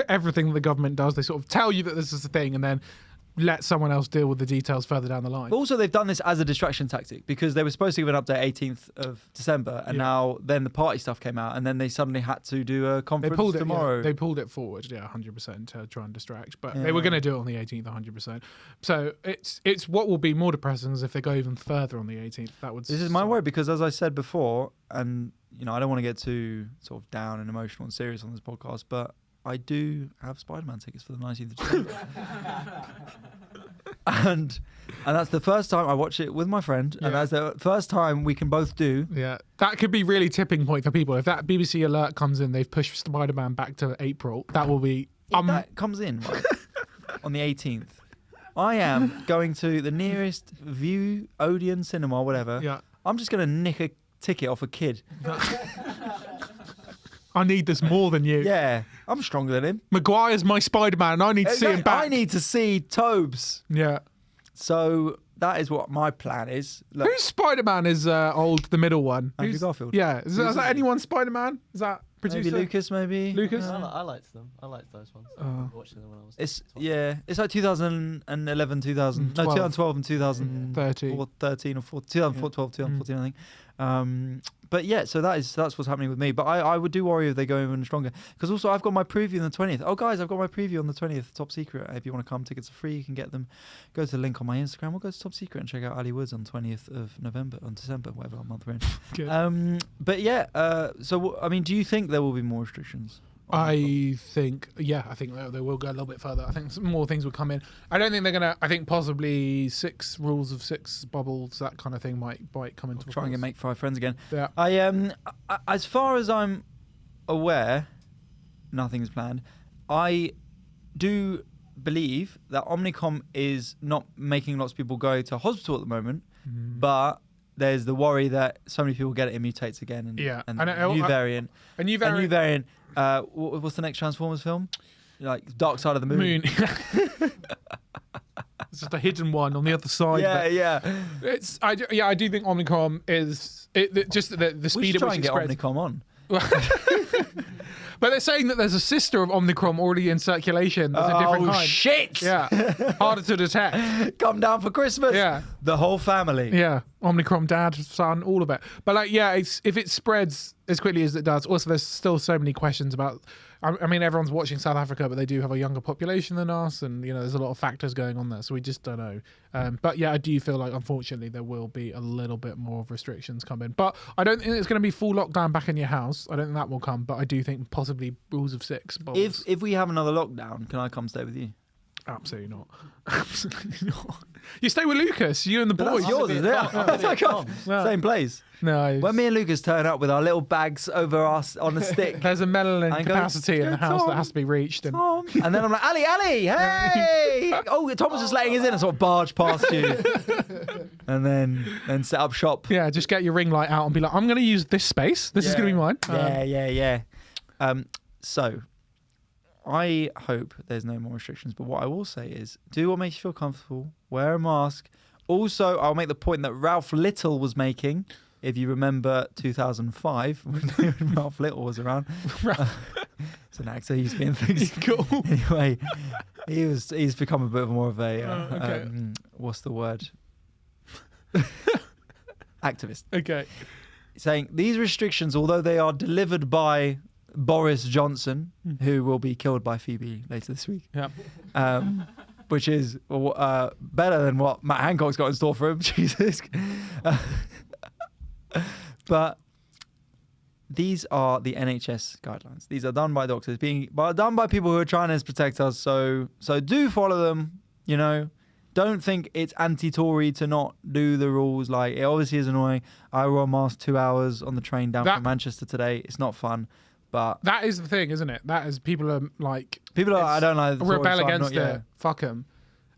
A: everything the government does. They sort of tell you that this is a thing, and then let someone else deal with the details further down the line.
B: But also, they've done this as a distraction tactic because they were supposed to give an update 18th of December, and now then the party stuff came out, and then they suddenly had to do a conference tomorrow.
A: They pulled it forward, 100% to try and distract. But they were going to do it on the 18th, 100%. So it's what will be more depressing is if they go even further on the 18th. This
B: is my worry because, as I said before, and I don't want to get too sort of down and emotional and serious on this podcast, but I do have Spider-Man tickets for the 19th of December. and that's the first time I watch it with my friend, and that's the first time we can both do.
A: Yeah, that could be really tipping point for people. If that BBC alert comes in, they've pushed Spider-Man back to April, that will be...
B: If that comes in right, on the 18th, I am going to the nearest View, Odeon Cinema, whatever.
A: Yeah.
B: I'm just going to nick a ticket off a kid.
A: I need this more than you.
B: Yeah, I'm stronger than him.
A: Maguire's my Spider-Man, and I need to see him back.
B: I need to see Tobes.
A: Yeah.
B: So that is what my plan is. Look,
A: whose Spider-Man is the middle one?
B: Andrew Garfield.
A: Yeah. Is that anyone's Spider-Man? Is that producer?
B: Maybe Lucas, maybe.
A: Lucas?
C: I liked them. I liked those ones. I watched them when I was...
B: It's like 2011, 2012 and 2013 or 13 or 14, 2012, 2014, I think. But yeah, so that's what's happening with me. But I would do worry if they go even stronger. Because also I've got my preview on the 20th. Oh, guys, I've got my preview on the 20th, Top Secret. If you want to come, tickets are free. You can get them. Go to the link on my Instagram or go to Top Secret and check out Ali Woods on 20th of December, whatever month we're in.
A: Good.
B: But yeah, so, I mean, do you think there will be more restrictions?
A: I think they will go a little bit further. I think some more things will come in. I don't think they're going to, I think possibly 6 rules of 6 bubbles, that kind of thing might come into
B: trying to make 5 friends again.
A: Yeah.
B: I as far as I'm aware, nothing's planned. I do believe that Omicrom is not making lots of people go to hospital at the moment, but there's the worry that so many people get it, it mutates again, and new variant. What's the next Transformers film? Like Dark Side of the Moon.
A: It's just a hidden one on the other side. I do think Omicrom is just the speed at which it spreads.
B: Omicrom on.
A: But they're saying that there's a sister of Omicrom already in circulation. There's a different kind.
B: Shit!
A: Yeah. Harder to detect.
B: Come down for Christmas.
A: Yeah.
B: The whole family.
A: Yeah. Omicrom, dad, son, all of it. But if it spreads as quickly as it does, also there's still so many questions about... I mean, everyone's watching South Africa, but they do have a younger population than us, and there's a lot of factors going on there, so we just don't know. But yeah, I do feel like unfortunately there will be a little bit more of restrictions coming. But I don't think it's going to be full lockdown back in your house. I don't think that will come, but I do think possibly rules of 6.
B: If we have another lockdown, can I come stay with you?
A: Absolutely not. Absolutely not. You stay with Lucas, you and the boys.
B: That's yours, isn't it? Same place.
A: No.
B: When me and Lucas turn up with our little bags over us on a stick.
A: There's a melanin capacity in the house that has to be reached. And
B: then I'm like, Ali, hey! Oh, Tom was just letting us in and sort of barge past you. And then set up shop.
A: Yeah, just get your ring light out and be like, I'm going to use this space. This is going to be mine.
B: Yeah. So... I hope there's no more restrictions, but what I will say is do what makes you feel comfortable, wear a mask. Also, I'll make the point that Ralph Little was making if you remember 2005 when Ralph Little was around. It's an actor. He's been things.
A: Cool.
B: Anyway, he's become a bit more of a
A: Okay.
B: what's the word? Activist.
A: Okay.
B: Saying these restrictions, although they are delivered by Boris Johnson, who will be killed by Phoebe later this week, which is better than what Matt Hancock's got in store for him. Jesus. But these are the NHS guidelines. These are done by doctors, done by people who are trying to protect us. So do follow them. You know, don't think it's anti-Tory to not do the rules. Like, it obviously is annoying. I wore a mask 2 hours on the train down from Manchester today. It's not fun. But
A: that is the thing, isn't it? That is, people are like,
B: I don't like the
A: rebel
B: Tories,
A: against it. Fuck them,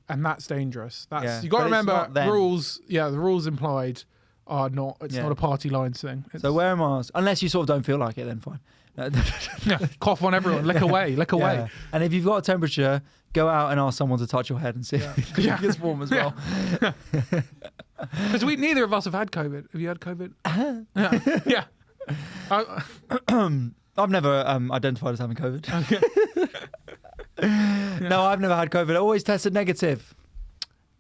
A: and that's dangerous. You got to
B: But
A: remember rules. Yeah, the rules implied are not. It's not a party lines thing.
B: So wear a mask unless you sort of don't feel like it. Then fine.
A: Cough on everyone. Lick away. Lick away.
B: And if you've got a temperature, go out and ask someone to touch your head and see if it gets warm as well.
A: Because neither of us have had COVID. Have you had COVID? Yeah.
B: I've never identified as having COVID. No, I've never had COVID. I always tested negative.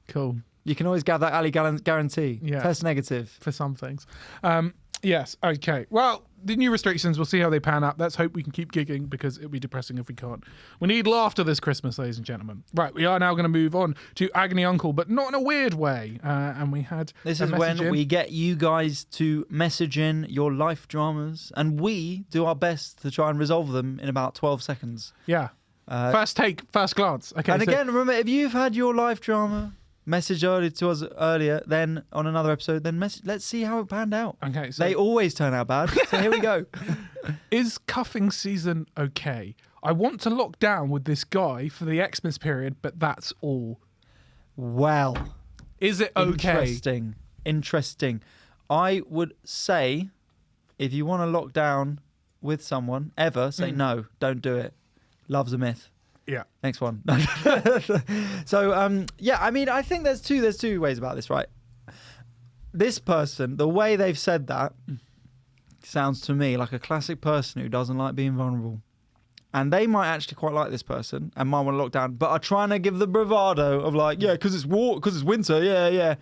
A: Cool.
B: You can always get that Ali guarantee.
A: Yeah.
B: Test negative.
A: For some things. Yes. Okay. Well, the new restrictions, we'll see how they pan out. Let's hope we can keep gigging, because it'll be depressing if we can't. We need laughter this Christmas, ladies and gentlemen. Right. We are now going to move on to Agony Uncle, but not in a weird way. And we had
B: This is when we get you guys to message in your life dramas, and we do our best to try and resolve them in about 12 seconds.
A: Yeah. First take, first glance. Okay.
B: And again, remember, if you've had your life drama message to us earlier, then on another episode, then let's see how it panned out.
A: Okay. So
B: They always turn out bad. So here we go.
A: Is cuffing season okay? I want to lock down with this guy for the Xmas period, but that's all.
B: Well,
A: is it okay?
B: Interesting. I would say, if you want to lock down with someone ever, say no, don't do it. Love's a myth.
A: Yeah.
B: Next one. So, I mean, I think there's two ways about this, right? This person, the way they've said that, sounds to me like a classic person who doesn't like being vulnerable. And they might actually quite like this person and might want to lock down, but are trying to give the bravado of like, yeah, because it's winter, yeah.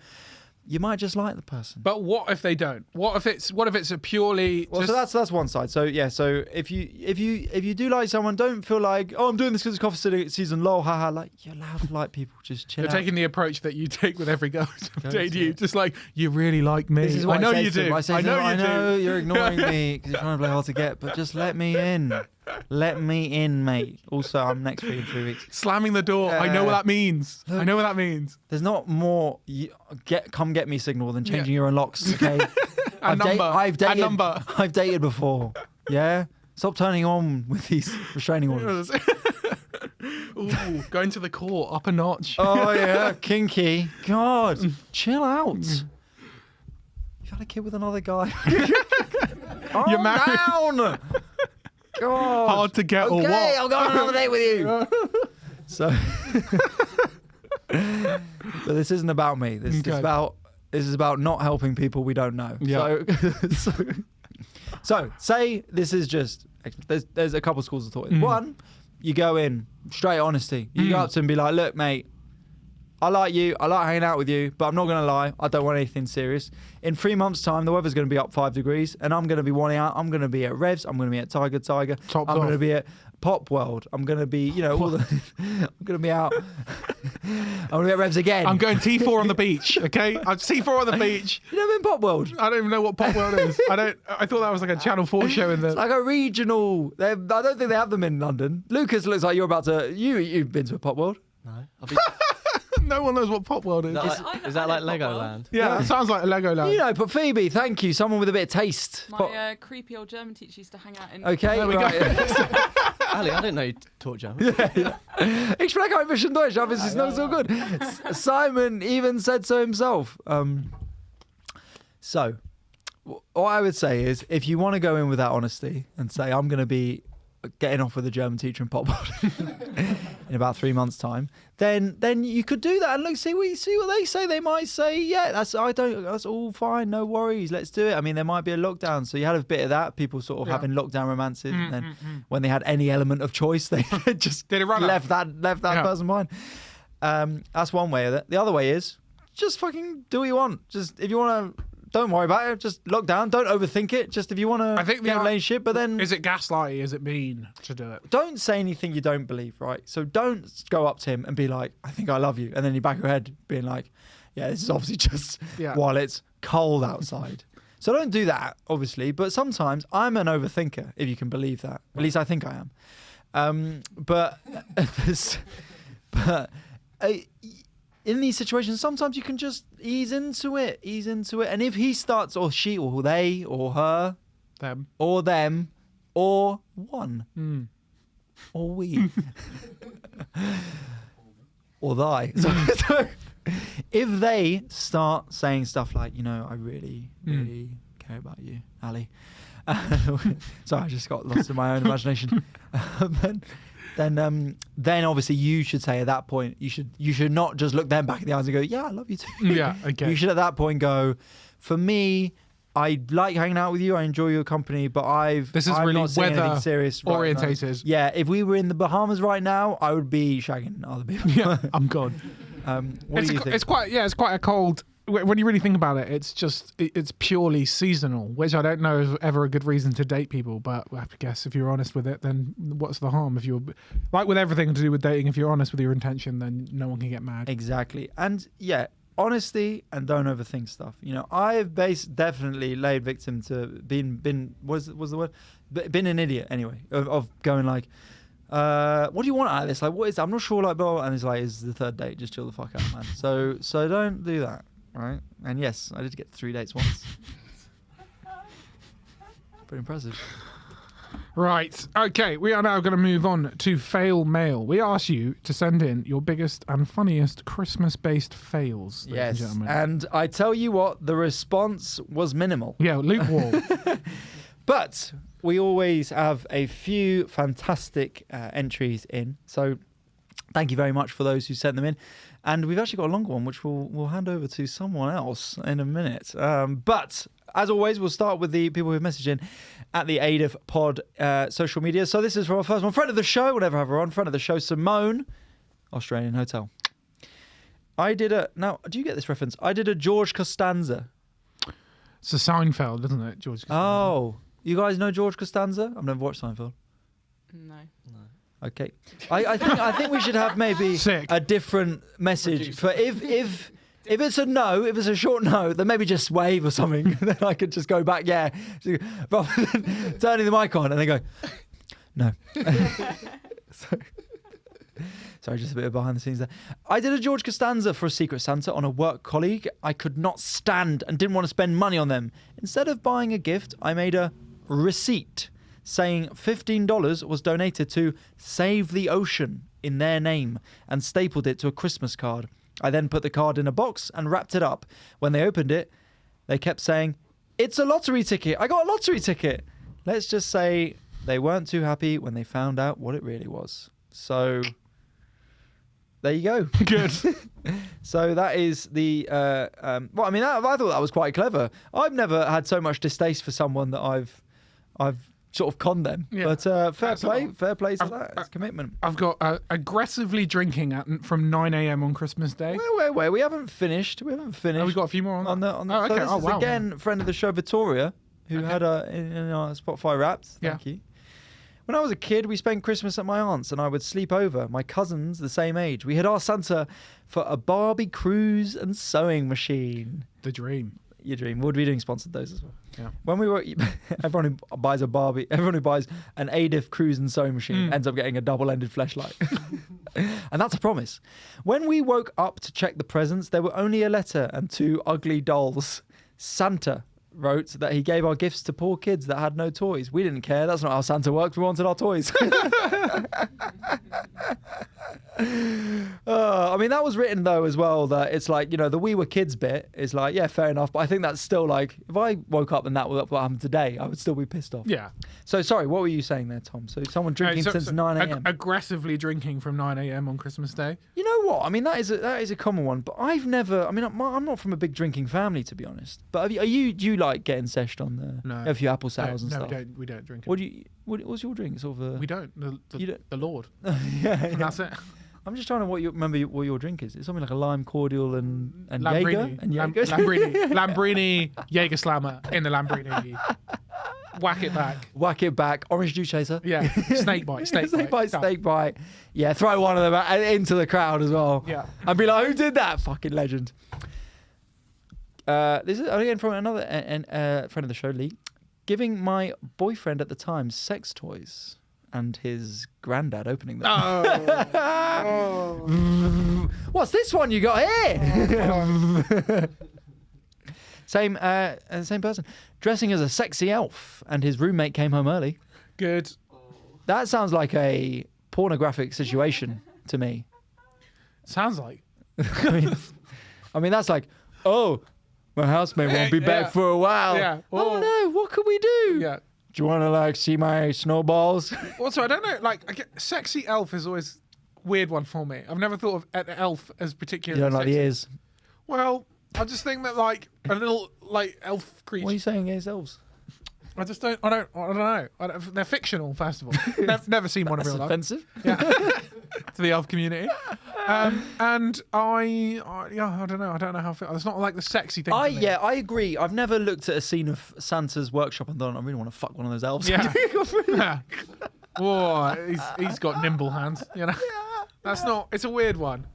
B: You might just like the person.
A: But what if they don't? What if it's a purely?
B: Well, so that's one side. So yeah, so if you do like someone, don't feel like, oh, I'm doing this because it's coffee season, lol, haha. Like, you're allowed to like people, just chill.
A: You're taking the approach that you take with every girl to date you, just like, you really like me.
B: This is what
A: I know you do.
B: I know you're ignoring me because you're trying to play hard to get, but just let me in. Let me in, mate. Also, I'm next for you in 3 weeks.
A: Slamming the door. I know what that means.
B: Look,
A: I know what that means.
B: There's not more come get me signal than changing your own locks. Okay. I've dated before. Yeah. Stop turning on with these restraining orders.
A: Ooh, going to the core up a notch.
B: Oh yeah, kinky. God, chill out. You've had a kid with another guy.
A: You're married.
B: Down. God.
A: Hard to get or what?
B: Okay, I'll go on another date with you. So, but this isn't about me. This is about not helping people we don't know.
A: Yeah.
B: So say this is just. There's a couple schools of thought. One, you go in straight honesty. You go up to him and be like, look, mate, I like you. I like hanging out with you, but I'm not going to lie. I don't want anything serious. In 3 months' time, the weather's going to be up 5 degrees, and I'm going to be wanting out. I'm going to be at Revs. I'm going to be at Tiger. I'm going to be at Pop World. I'm going to be, I'm going to be out. I'm going to be at Revs again.
A: I'm going T4 on the beach, okay? I'm T4 on the beach.
B: You never been Pop World?
A: I don't even know what Pop World is. I thought that was like a Channel 4 show in the...
B: It's like a regional... I don't think they have them in London. Lucas looks like you're about to... You've been to a Pop World?
C: No.
A: No one knows what Pop World is.
C: Is that like Legoland?
A: Yeah, it sounds like a Legoland.
B: You know, but Phoebe, thank you. Someone with a bit of taste.
D: My creepy old German teacher used to hang out in...
B: Okay,
A: there we
B: right.
A: go.
C: Ali, I didn't know you taught German.
B: Ich spreche ein bisschen Deutsch, aber es ist not so good. Simon even said so himself. So, what I would say is, if you want to go in with that honesty and say, I'm going to be getting off with a German teacher in Popboard in about 3 months' time, then you could do that and look, see what they say. They might say, yeah, that's all fine, no worries, let's do it. I mean, there might be a lockdown, so you had a bit of that. People sort of having lockdown romances, and then when they had any element of choice, they just left that person behind. That's one way of it. The other way is just fucking do what you want. Just if you want to. Don't worry about it. Just lock down. Don't overthink it. Just if you want to get a relationship, but then...
A: Is it gaslighty? Is it mean to do it?
B: Don't say anything you don't believe, right? So don't go up to him and be like, I think I love you. And then you back your head being like, yeah, this is obviously just while it's cold outside. So don't do that, obviously. But sometimes I'm an overthinker, if you can believe that. At least I think I am. In these situations, sometimes you can just ease into it. And if he starts, or she, or they, or her, them, or one, or we, or thy. So if they start saying stuff like, I really, really care about you, Ali. Sorry, I just got lost in my own imagination. Then obviously you should say at that point, you should not just look them back in the eyes and go, yeah, I love you too.
A: Yeah, okay.
B: You should at that point go, for me, I like hanging out with you, I enjoy your company, but I'm
A: really
B: not saying anything serious right
A: orientated.
B: Now. Yeah, if we were in the Bahamas right now, I would be shagging other people.
A: Yeah, I'm gone.
B: What do you think?
A: It's quite a cold. When you really think about it, it's purely seasonal, which I don't know is ever a good reason to date people. But I guess if you're honest with it, then what's the harm? If you're like with everything to do with dating, if you're honest with your intention, then no one can get mad.
B: Exactly, and yeah, honesty and don't overthink stuff. I've definitely laid victim to been was the word? Been an idiot anyway of going like. What do you want out of this? Like, what is? I'm not sure. Like, blah, blah, and it's like, it's the third date. Just chill the fuck out, man. So don't do that, right? And yes, I did get 3 dates once. Pretty impressive.
A: Right. Okay. We are now going to move on to FailMail. We asked you to send in your biggest and funniest Christmas-based fails. Ladies and gentlemen.
B: And I tell you what, the response was minimal.
A: Yeah, lukewarm.
B: But we always have a few fantastic entries in. So thank you very much for those who sent them in. And we've actually got a longer one, which we'll hand over to someone else in a minute. But as always, we'll start with the people who've messaged in at the AIDIF Pod social media. So this is for our first one. Friend of the show, we'll never have her on. Friend of the show, Simone, Australian Hotel. Now, do you get this reference? I did a George Costanza.
A: It's a Seinfeld, isn't it, George Costanza?
B: Oh, you guys know George Costanza? I've never watched Seinfeld.
D: No.
B: Okay, I think we should have maybe a different message for if it's a no, if it's a short no, then maybe just wave or something. Then I could just go back, yeah, rather than turning the mic on and then go, no. Sorry, just a bit of behind the scenes there. I did a George Costanza for a Secret Santa on a work colleague. I could not stand and didn't want to spend money on them. Instead of buying a gift, I made a receipt saying $15 was donated to Save the Ocean in their name and stapled it to a Christmas card. I then put the card in a box and wrapped it up. When they opened it, they kept saying, "It's a lottery ticket. I got a lottery ticket." Let's just say they weren't too happy when they found out what it really was. So there you go.
A: Good.
B: So that is the I thought that was quite clever. I've never had so much distaste for someone that I've sort of conned them. Yeah. But fair play to that. It's commitment.
A: I've got aggressively drinking from 9 a.m. on Christmas Day.
B: Wait. We haven't finished. Oh,
A: we've got a few more on that.
B: Oh, okay. So this is again, friend of the show, Victoria, who had in our Spotify Wrapped. Thank you. When I was a kid, we spent Christmas at my aunt's and I would sleep over. My cousins, the same age. We had asked Santa for a Barbie cruise and sewing machine.
A: The dream.
B: Your dream. We'll be doing sponsored those as well.
A: Yeah.
B: When we were, everyone who buys an AIDIF cruise and sewing machine ends up getting a double-ended fleshlight. And that's a promise. When we woke up to check the presents, there were only a letter and 2 ugly dolls. Santa wrote that he gave our gifts to poor kids that had no toys. We didn't care. That's not how Santa works. We wanted our toys. I mean, that was written though as well. That it's like, you know, the "we were kids" bit is like, yeah, fair enough. But I think that's still like, if I woke up and that was what happened today, I would still be pissed off.
A: Yeah.
B: So sorry, what were you saying there, Tom? So someone drinking since 9 a.m.
A: Aggressively drinking from 9 a.m. on Christmas Day.
B: You know what? I mean, that is a common one. But I've never. I mean, I'm not from a big drinking family, to be honest. But do you like getting seshed on the?
A: No.
B: A few apple sours and
A: no,
B: stuff.
A: we don't drink it.
B: What's your drink? Sort of.
A: We don't. The Lord.
B: Yeah.
A: And that's it.
B: I'm just trying to remember what your drink is. It's something like a lime cordial and Jaeger
A: Lambrini.
B: and Jaeger.
A: Lambrini Jaeger Slammer in the Lambrini. Whack it back.
B: Whack it back. Orange juice chaser.
A: Yeah. Snake bite.
B: Snake bite. Yeah, throw one of them into the crowd as well.
A: Yeah.
B: And be like, who did that? Fucking legend. This is again from another friend of the show, Lee. Giving my boyfriend at the time sex toys and his granddad opening them.
A: Oh.
B: What's this one you got here? Same person. Dressing as a sexy elf and his roommate came home early.
A: Good.
B: That sounds like a pornographic situation to me.
A: Sounds like.
B: I mean, that's like, oh, my housemate won't be back for a while.
A: Yeah.
B: Oh no, what can we do?
A: Yeah.
B: Do you want to like see my snowballs?
A: Also, I don't know. Like, sexy elf is always a weird one for me. I've never thought of an elf as particularly.
B: You don't like
A: sexy.
B: the ears?
A: Well, I just think that like a little like elf creature.
B: What are you saying against elves?
A: I just don't. I don't know. They're fictional, first of all. Never seen one in
B: That's
A: real life.
B: offensive.
A: Yeah. To the elf community. And I don't know. I don't know how. It's not like the sexy thing. For me.
B: Yeah, I agree. I've never looked at a scene of Santa's workshop and thought, I really want to fuck one of those elves.
A: Yeah. Yeah. Whoa, he's got nimble hands. You know. That's not. It's a weird one.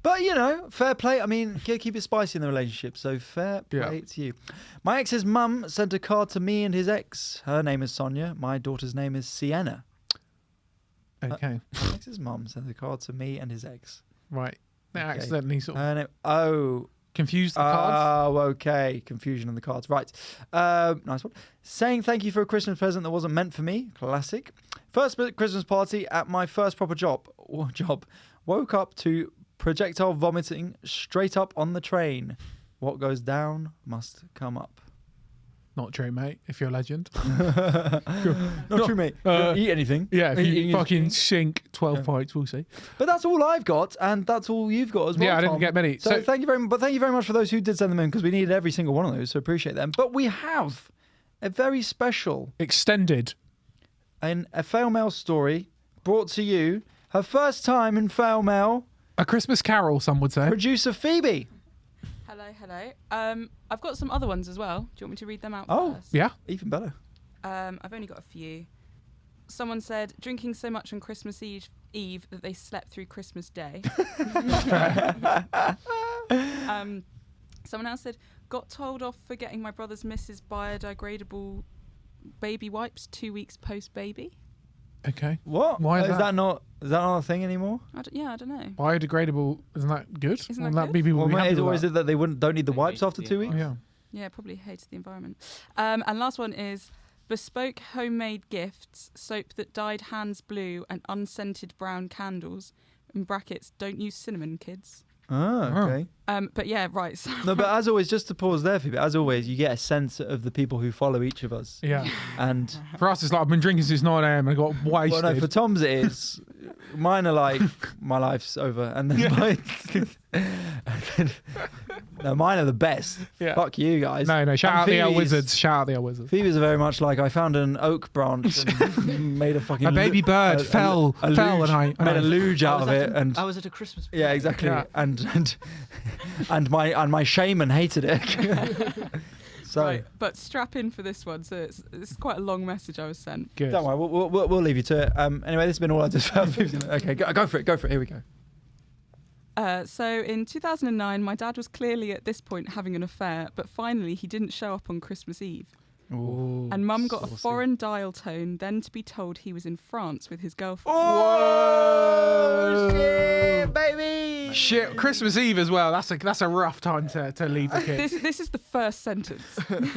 B: But, you know, fair play. I mean, keep it spicy in the relationship, so fair play to you. My ex's mum sent a card to me and his ex. Her name is Sonia. My daughter's name is Sienna.
A: Okay.
B: My ex's mum sent a card to me and his ex.
A: Right. They
B: Okay.
A: accidentally sort of confused the cards.
B: Oh, okay. Confusion on the cards. Right. Nice one. Saying thank you for a Christmas present that wasn't meant for me. Classic. First Christmas party at my first proper job. Woke up to projectile vomiting straight up on the train. What goes down must come up.
A: Not true, mate. If you're a legend.
B: Not true, mate. You don't eat anything.
A: Yeah, if
B: Eating
A: you
B: is
A: fucking
B: king.
A: sink 12 pints, we'll see.
B: But that's all I've got, and that's all you've got as well.
A: Yeah, I didn't
B: Tom.
A: get many.
B: So thank you very much. But thank you very much for those who did send them in, because we needed every single one of those. So appreciate them. But we have a very special
A: Extended.
B: a FailMail story brought to you. Her first time in FailMail.
A: A Christmas Carol, some would say.
B: Producer Phoebe.
D: Hello. I've got some other ones as well. Do you want me to read them out first?
A: Yeah.
B: Even better.
D: I've only got a few. Someone said, drinking so much on Christmas Eve that they slept through Christmas Day. Someone else said, got told off for getting my brother's Mrs. biodegradable baby wipes 2 weeks post-baby.
A: Okay.
B: What?
A: Why is
B: Is that not a thing anymore?
D: I don't know.
A: Biodegradable, isn't that good?
D: Isn't
A: Wouldn't
D: that
A: that be
D: good?
A: people
B: Well,
A: be happy
B: or
A: with
B: is it that they don't need the wipes after 2 weeks?
A: Oh, yeah.
D: Yeah, probably hates the environment. And last one is bespoke homemade gifts, soap that dyed hands blue and unscented brown candles. In brackets, don't use cinnamon, kids.
B: Oh, okay.
D: But yeah, right. So
B: No, but as always, just to pause there, Phoebe, as always, you get a sense of the people who follow each of us.
A: Yeah.
B: And
A: For us, it's like I've been drinking since 9 a.m. and I got wasted.
B: well, no, for Tom's it is. Mine are like, my life's over. And then no, mine are the best.
A: Yeah.
B: Fuck you guys.
A: No, shout
B: And
A: out the L
B: Phoebe's-
A: Wizards. Shout out the L Wizards.
B: Phoebe's are very much like I found an oak branch and made a fucking
A: A baby bird
B: a
A: fell
B: luge,
A: and I
B: made a luge out of it and
C: I was at a Christmas party.
B: yeah, exactly.
A: Yeah.
B: And my shaman hated it. So
D: right, but strap in for this one. So it's quite a long message I was sent.
A: Good.
B: don't worry, we'll leave you to it. Anyway, this has been all I just felt. Okay, go for it. Here we go.
D: So in 2009, my dad was clearly at this point having an affair, but finally he didn't show up on Christmas Eve.
B: Ooh,
D: And Mum got a
B: saucy.
D: foreign dial tone, then to be told he was in France with his girlfriend.
B: Oh shit, baby!
A: Shit, Christmas Eve as well. That's a rough time to leave the kids.
D: This is the first sentence.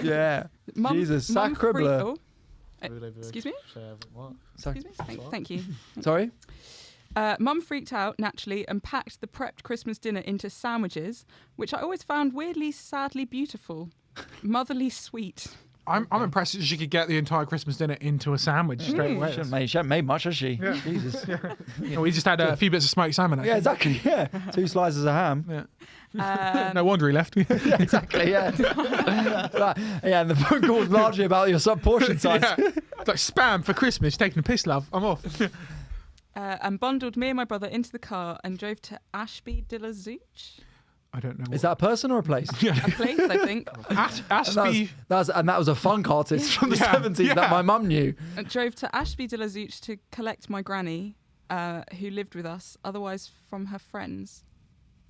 B: Yeah.
D: Mum,
B: Jesus,
D: Mum
B: sacre bleu.
D: excuse me? Excuse me? Thank you.
B: Sorry.
D: Mum freaked out, naturally, and packed the prepped Christmas dinner into sandwiches, which I always found weirdly, sadly beautiful. Motherly sweet.
A: I'm impressed that she could get the entire Christmas dinner into a sandwich straight away.
B: She hasn't made much, has she?
A: Yeah.
B: Jesus.
A: Yeah, we just had a few bits of smoked salmon. Actually.
B: Yeah, exactly. Yeah, 2 slices of ham.
A: Yeah. No wonder he left.
B: Yeah, exactly. Yeah. Yeah, and the phone call was largely about your sub portion size.
A: Yeah. It's like spam for Christmas, taking a piss, love. I'm off.
D: And bundled me and my brother into the car and drove to Ashby de la Zouch.
A: I don't know.
B: Is that a person or a place?
D: A place, I think.
A: Ashby.
B: That was a funk artist from the 70s that my mum knew.
D: And drove to Ashby de la Zouch to collect my granny, who lived with us, otherwise from her friends.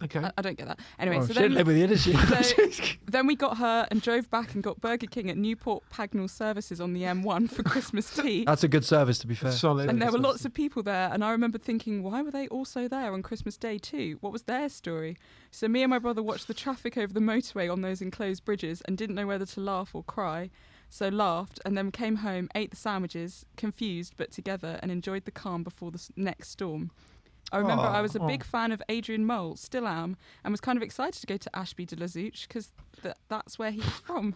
A: Okay.
D: I don't get that. Anyway,
B: Well,
D: so
B: she didn't live with you, did she?
D: then we got her and drove back and got Burger King at Newport Pagnell Services on the M1 for Christmas tea.
B: That's a good service, to be fair.
A: Solid.
D: And there were lots of people there, and I remember thinking, why were they also there on Christmas Day too? What was their story? So me and my brother watched the traffic over the motorway on those enclosed bridges and didn't know whether to laugh or cry. So laughed, and then came home, ate the sandwiches, confused but together, and enjoyed the calm before the next storm. I remember I was a big fan of Adrian Mole, still am, and was kind of excited to go to Ashby de la Zouch because that's where he's from.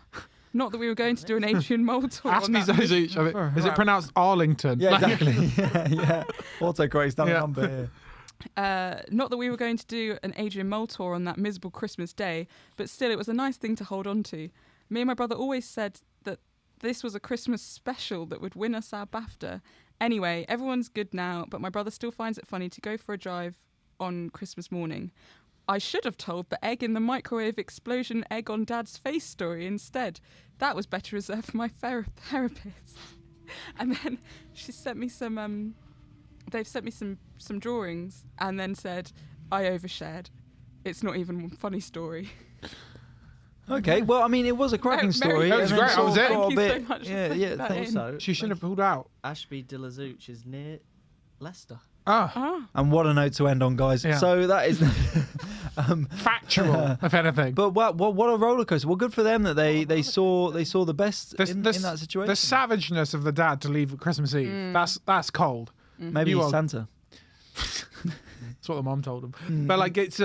D: Not that we were going to do an Adrian Mole tour.
A: Ashby de la Zouch. I mean, is it pronounced Arlington?
B: Yeah, exactly. yeah. Autocorrect's done a number here.
D: Not that we were going to do an Adrian Mole tour on that miserable Christmas day, but still it was a nice thing to hold on to. Me and my brother always said that this was a Christmas special that would win us our BAFTA. Anyway, everyone's good now, but my brother still finds it funny to go for a drive on Christmas morning. I should have told the egg in the microwave explosion egg on Dad's face story instead. That was better reserved for my therapist. And then she sent me some, they've sent me some drawings and then said, I overshared. It's not even a funny story.
B: Okay, well, I mean, it was a cracking story.
A: That was great. I was there.
D: Thank you so much for putting that in.
C: Also,
A: She shouldn't have pulled out.
C: Ashby de la Zouch is near Leicester.
B: And what a note to end on, guys.
A: Yeah.
B: So that is
A: Factual, if anything.
B: But what a roller coaster. Well, good for them that they saw the best in that situation.
A: The savageness of the dad to leave at Christmas Eve. That's cold.
B: Maybe he's Santa.
A: That's what the mum told him. But like it's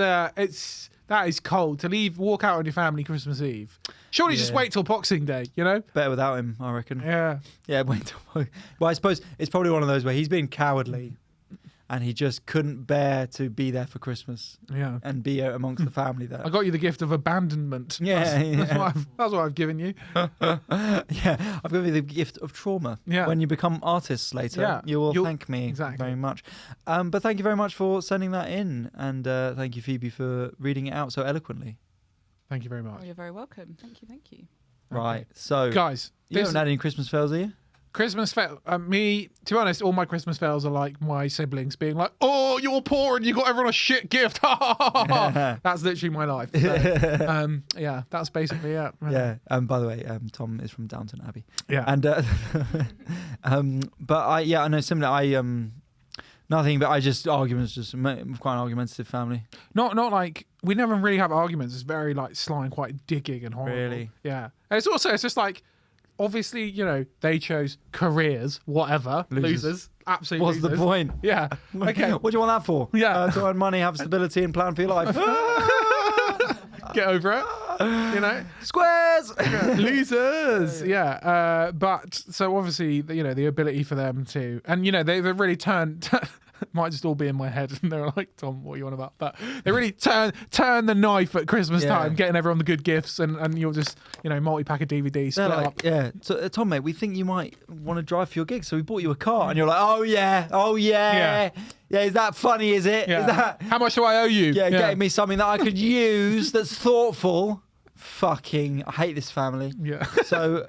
A: that is cold to walk out on your family Christmas Eve. Surely just wait till Boxing Day, you know?
B: Better without him, I reckon.
A: Yeah.
B: Yeah, wait till. Well, I suppose it's probably one of those where he's been cowardly and he just couldn't bear to be there for Christmas.
A: Yeah.
B: And be amongst the family there.
A: I got you the gift of abandonment.
B: Yeah,
A: That's what I've given you.
B: Yeah, I've given you the gift of trauma.
A: Yeah.
B: When you become artists later, you'll thank me very much. But thank you very much for sending that in, and thank you, Phoebe, for reading it out so eloquently.
A: Thank you very much.
D: Oh, you're very welcome. Thank you.
B: Right, so
A: guys,
B: you haven't had any Christmas fails, have you?
A: Christmas fail. To be honest, all my Christmas fails are like my siblings being like, "Oh, you're poor and you got everyone a shit gift." That's literally my life. So, yeah, that's basically it.
B: Yeah. By the way, Tom is from Downton Abbey.
A: Yeah.
B: And but I know similar. Nothing, but I just arguments. Just quite an argumentative family.
A: Not like we never really have arguments. It's very like sly and quite digging and horrible.
B: Really?
A: Yeah. And it's just like. Obviously, you know, they chose careers, whatever. Losers. Absolutely.
B: What's the point?
A: Yeah. Okay.
B: What do you want that for?
A: Yeah.
B: To earn money, have stability, and plan for your life.
A: Get over it. You know?
B: Squares!
A: Losers. Yeah. But so obviously, you know, the ability for them to, and, you know, they really turned. Might just all be in my head, and they're like, "Tom, what are you on about?" But they really turn the knife at Christmas time, getting everyone the good gifts, and you'll just, you know, multi-pack a DVD, split up.
B: Yeah. So, Tom, mate, we think you might want to drive for your gig, so we bought you a car, and you're like, "Oh yeah, is that funny? Is it?
A: Yeah.
B: Is that?
A: How much do I owe you?"
B: Yeah, getting me something that I could use that's thoughtful. Fucking, I hate this family.
A: Yeah.
B: So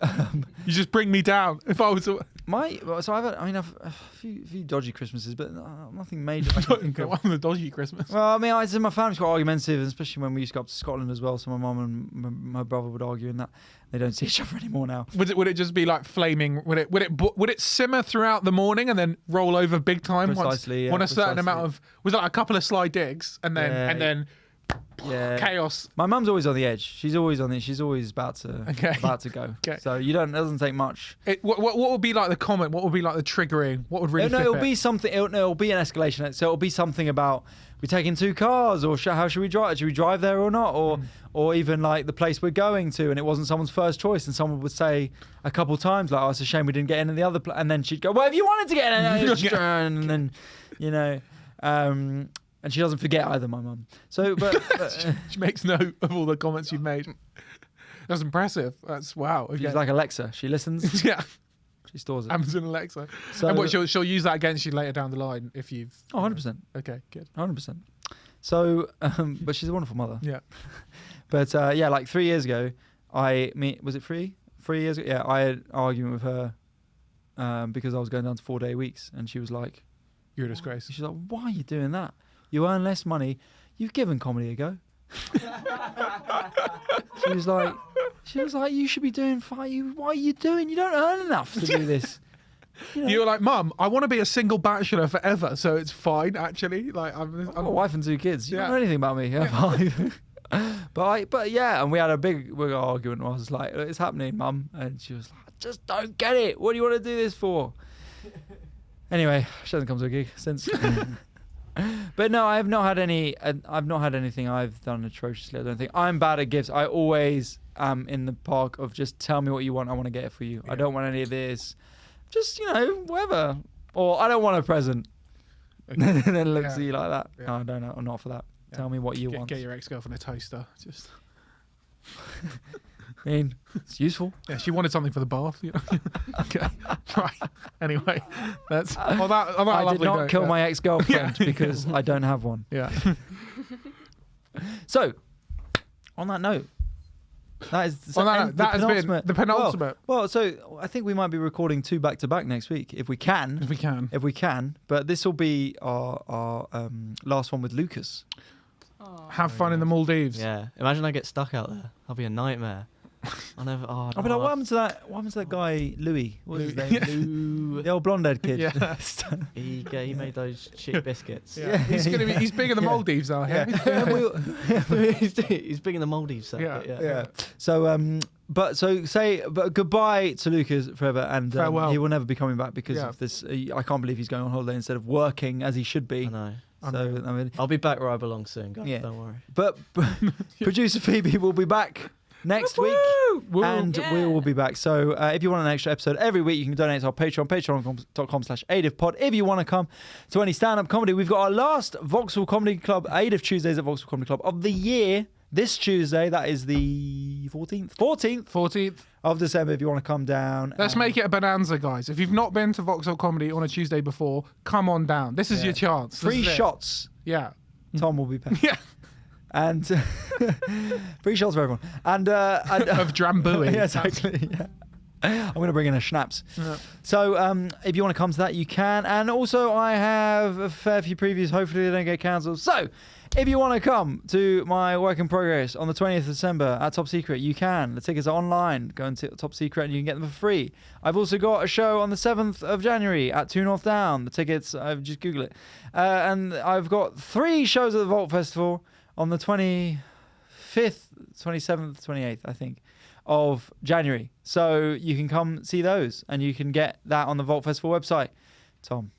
A: you just bring me down. If I was
B: so I've a few dodgy Christmases, but nothing major. I can think of.
A: on the dodgy Christmas.
B: Well, I mean, my family's quite argumentative, especially when we used to go up to Scotland as well. So my mum and my brother would argue in that. They don't see each other anymore now.
A: Would it just be like flaming? Would it simmer throughout the morning and then roll over big time?
B: Precisely.
A: On a certain amount of, was it like a couple of sly digs and then
B: Yeah.
A: chaos.
B: My mum's always on the edge. She's always on the. She's always about to go.
A: Okay.
B: So you don't. It doesn't take much.
A: What would be like the comment? What would be like the triggering? What would really?
B: It'll be something. It'll be an escalation. So it'll be something about we're taking 2 cars, or how should we drive? Should we drive there or not? Or even like the place we're going to, and it wasn't someone's first choice, and someone would say a couple times like, "Oh, it's a shame we didn't get in the other," and then she'd go, "Well, if you wanted to get in," and then and she doesn't forget either, my mum. So, but
A: she makes note of all the comments you've made. That's impressive. That's wow. Okay.
B: She's like Alexa. She listens.
A: Yeah.
B: She stores it.
A: Amazon Alexa.
B: So,
A: and what she'll use that against you later down the line if you've.
B: Oh, 100%.
A: Okay, good.
B: 100%. So, but she's a wonderful mother.
A: Yeah.
B: But yeah, like 3 years ago, was it 3 years ago? Yeah, I had an argument with her because I was going down to 4-day weeks, and she was like,
A: "You're a disgrace."
B: She's like, "Why are you doing that? You earn less money. You've given comedy a go." She was like, "You should be doing fine. What are you doing? You don't earn enough to do this."
A: You were like, "Mum, I want to be a single bachelor forever, so it's fine." Actually, like
B: I've got a wife and 2 kids. You
A: Yeah.
B: don't know anything about me. But yeah, and we had a big argument. I was like, "It's happening, Mum," and she was like, "I just don't get it. What do you want to do this for?" Anyway, she hasn't come to a gig since. But no, I've not had anything I've done atrociously. I don't think I'm bad at gifts. I always am in the park of just tell me what you want. I want to get it for you. Yeah. I don't want any of this. Just whatever. Or I don't want a present. Okay. And then looks at you like that. Yeah. No, I don't know. I'm not for that. Yeah. Tell me what you want.
A: Get your ex-girlfriend a toaster. Just.
B: I mean, it's useful.
A: Yeah, she wanted something for the bath. Okay, right. Anyway, that's on that
B: I did not kill my ex-girlfriend because I don't have one.
A: Yeah.
B: So, on that note, that has
A: been the penultimate.
B: Well, so I think we might be recording 2 back-to-back next week if we can. If we can. But this will be our last one with Lucas.
A: Have fun in the Maldives.
C: Yeah. Imagine I get stuck out there. That'll be a nightmare. I'll never. Oh,
B: I'll be like, what happened to that guy, Louis? What was his name? Lou. The old blonde-haired kid.
A: Yeah.
C: He made those chick biscuits.
A: Yeah. He's big in the Maldives, though. Yeah.
C: He's big in the Maldives.
B: Yeah. So but goodbye to Lucas forever, and
A: farewell.
B: He will never be coming back because of this. I can't believe he's going on holiday instead of working as he should be.
C: I know.
B: So I mean,
C: I'll be back where I belong soon, guys. Yeah. Don't worry.
B: But producer Phoebe will be back next week, and we will be back. So if you want an extra episode every week, you can donate to our Patreon, patreon.com/AIDIFpod. If you want to come to any stand-up comedy, we've got our last Vauxhall Comedy Club, AIDIF Tuesdays at Vauxhall Comedy Club of the year. This Tuesday, that is the 14th of December, if you want to come down.
A: Let's make it a bonanza, guys. If you've not been to Vauxhall Comedy on a Tuesday before, come on down. This is your chance.
B: Free shots.
A: Yeah.
B: Tom will be paying.
A: Yeah.
B: And free shots for everyone. And
A: of Drambuie.
B: Yeah, exactly. Yeah. I'm going to bring in a schnapps. Yeah. So if you want to come to that, you can. And also, I have a fair few previews. Hopefully, they don't get cancelled. So if you want to come to my work in progress on the 20th of December at Top Secret, you can. The tickets are online. Go into Top Secret and you can get them for free. I've also got a show on the 7th of January at 2 North Down. The tickets, just Google it. And I've got 3 shows at the Vault Festival on the 25th, 27th, 28th, I think, of January. So you can come see those and you can get that on the Vault Festival website. Tom.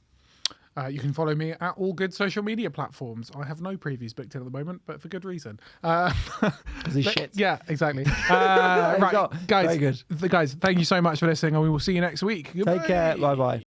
A: You can follow me at all good social media platforms. I have no previews booked in at the moment, but for good reason.
B: Shit.
A: Yeah, exactly. Right, guys.
B: Very good.
A: Guys, thank you so much for listening, and we will see you next week. Goodbye.
B: Take care. Bye-bye.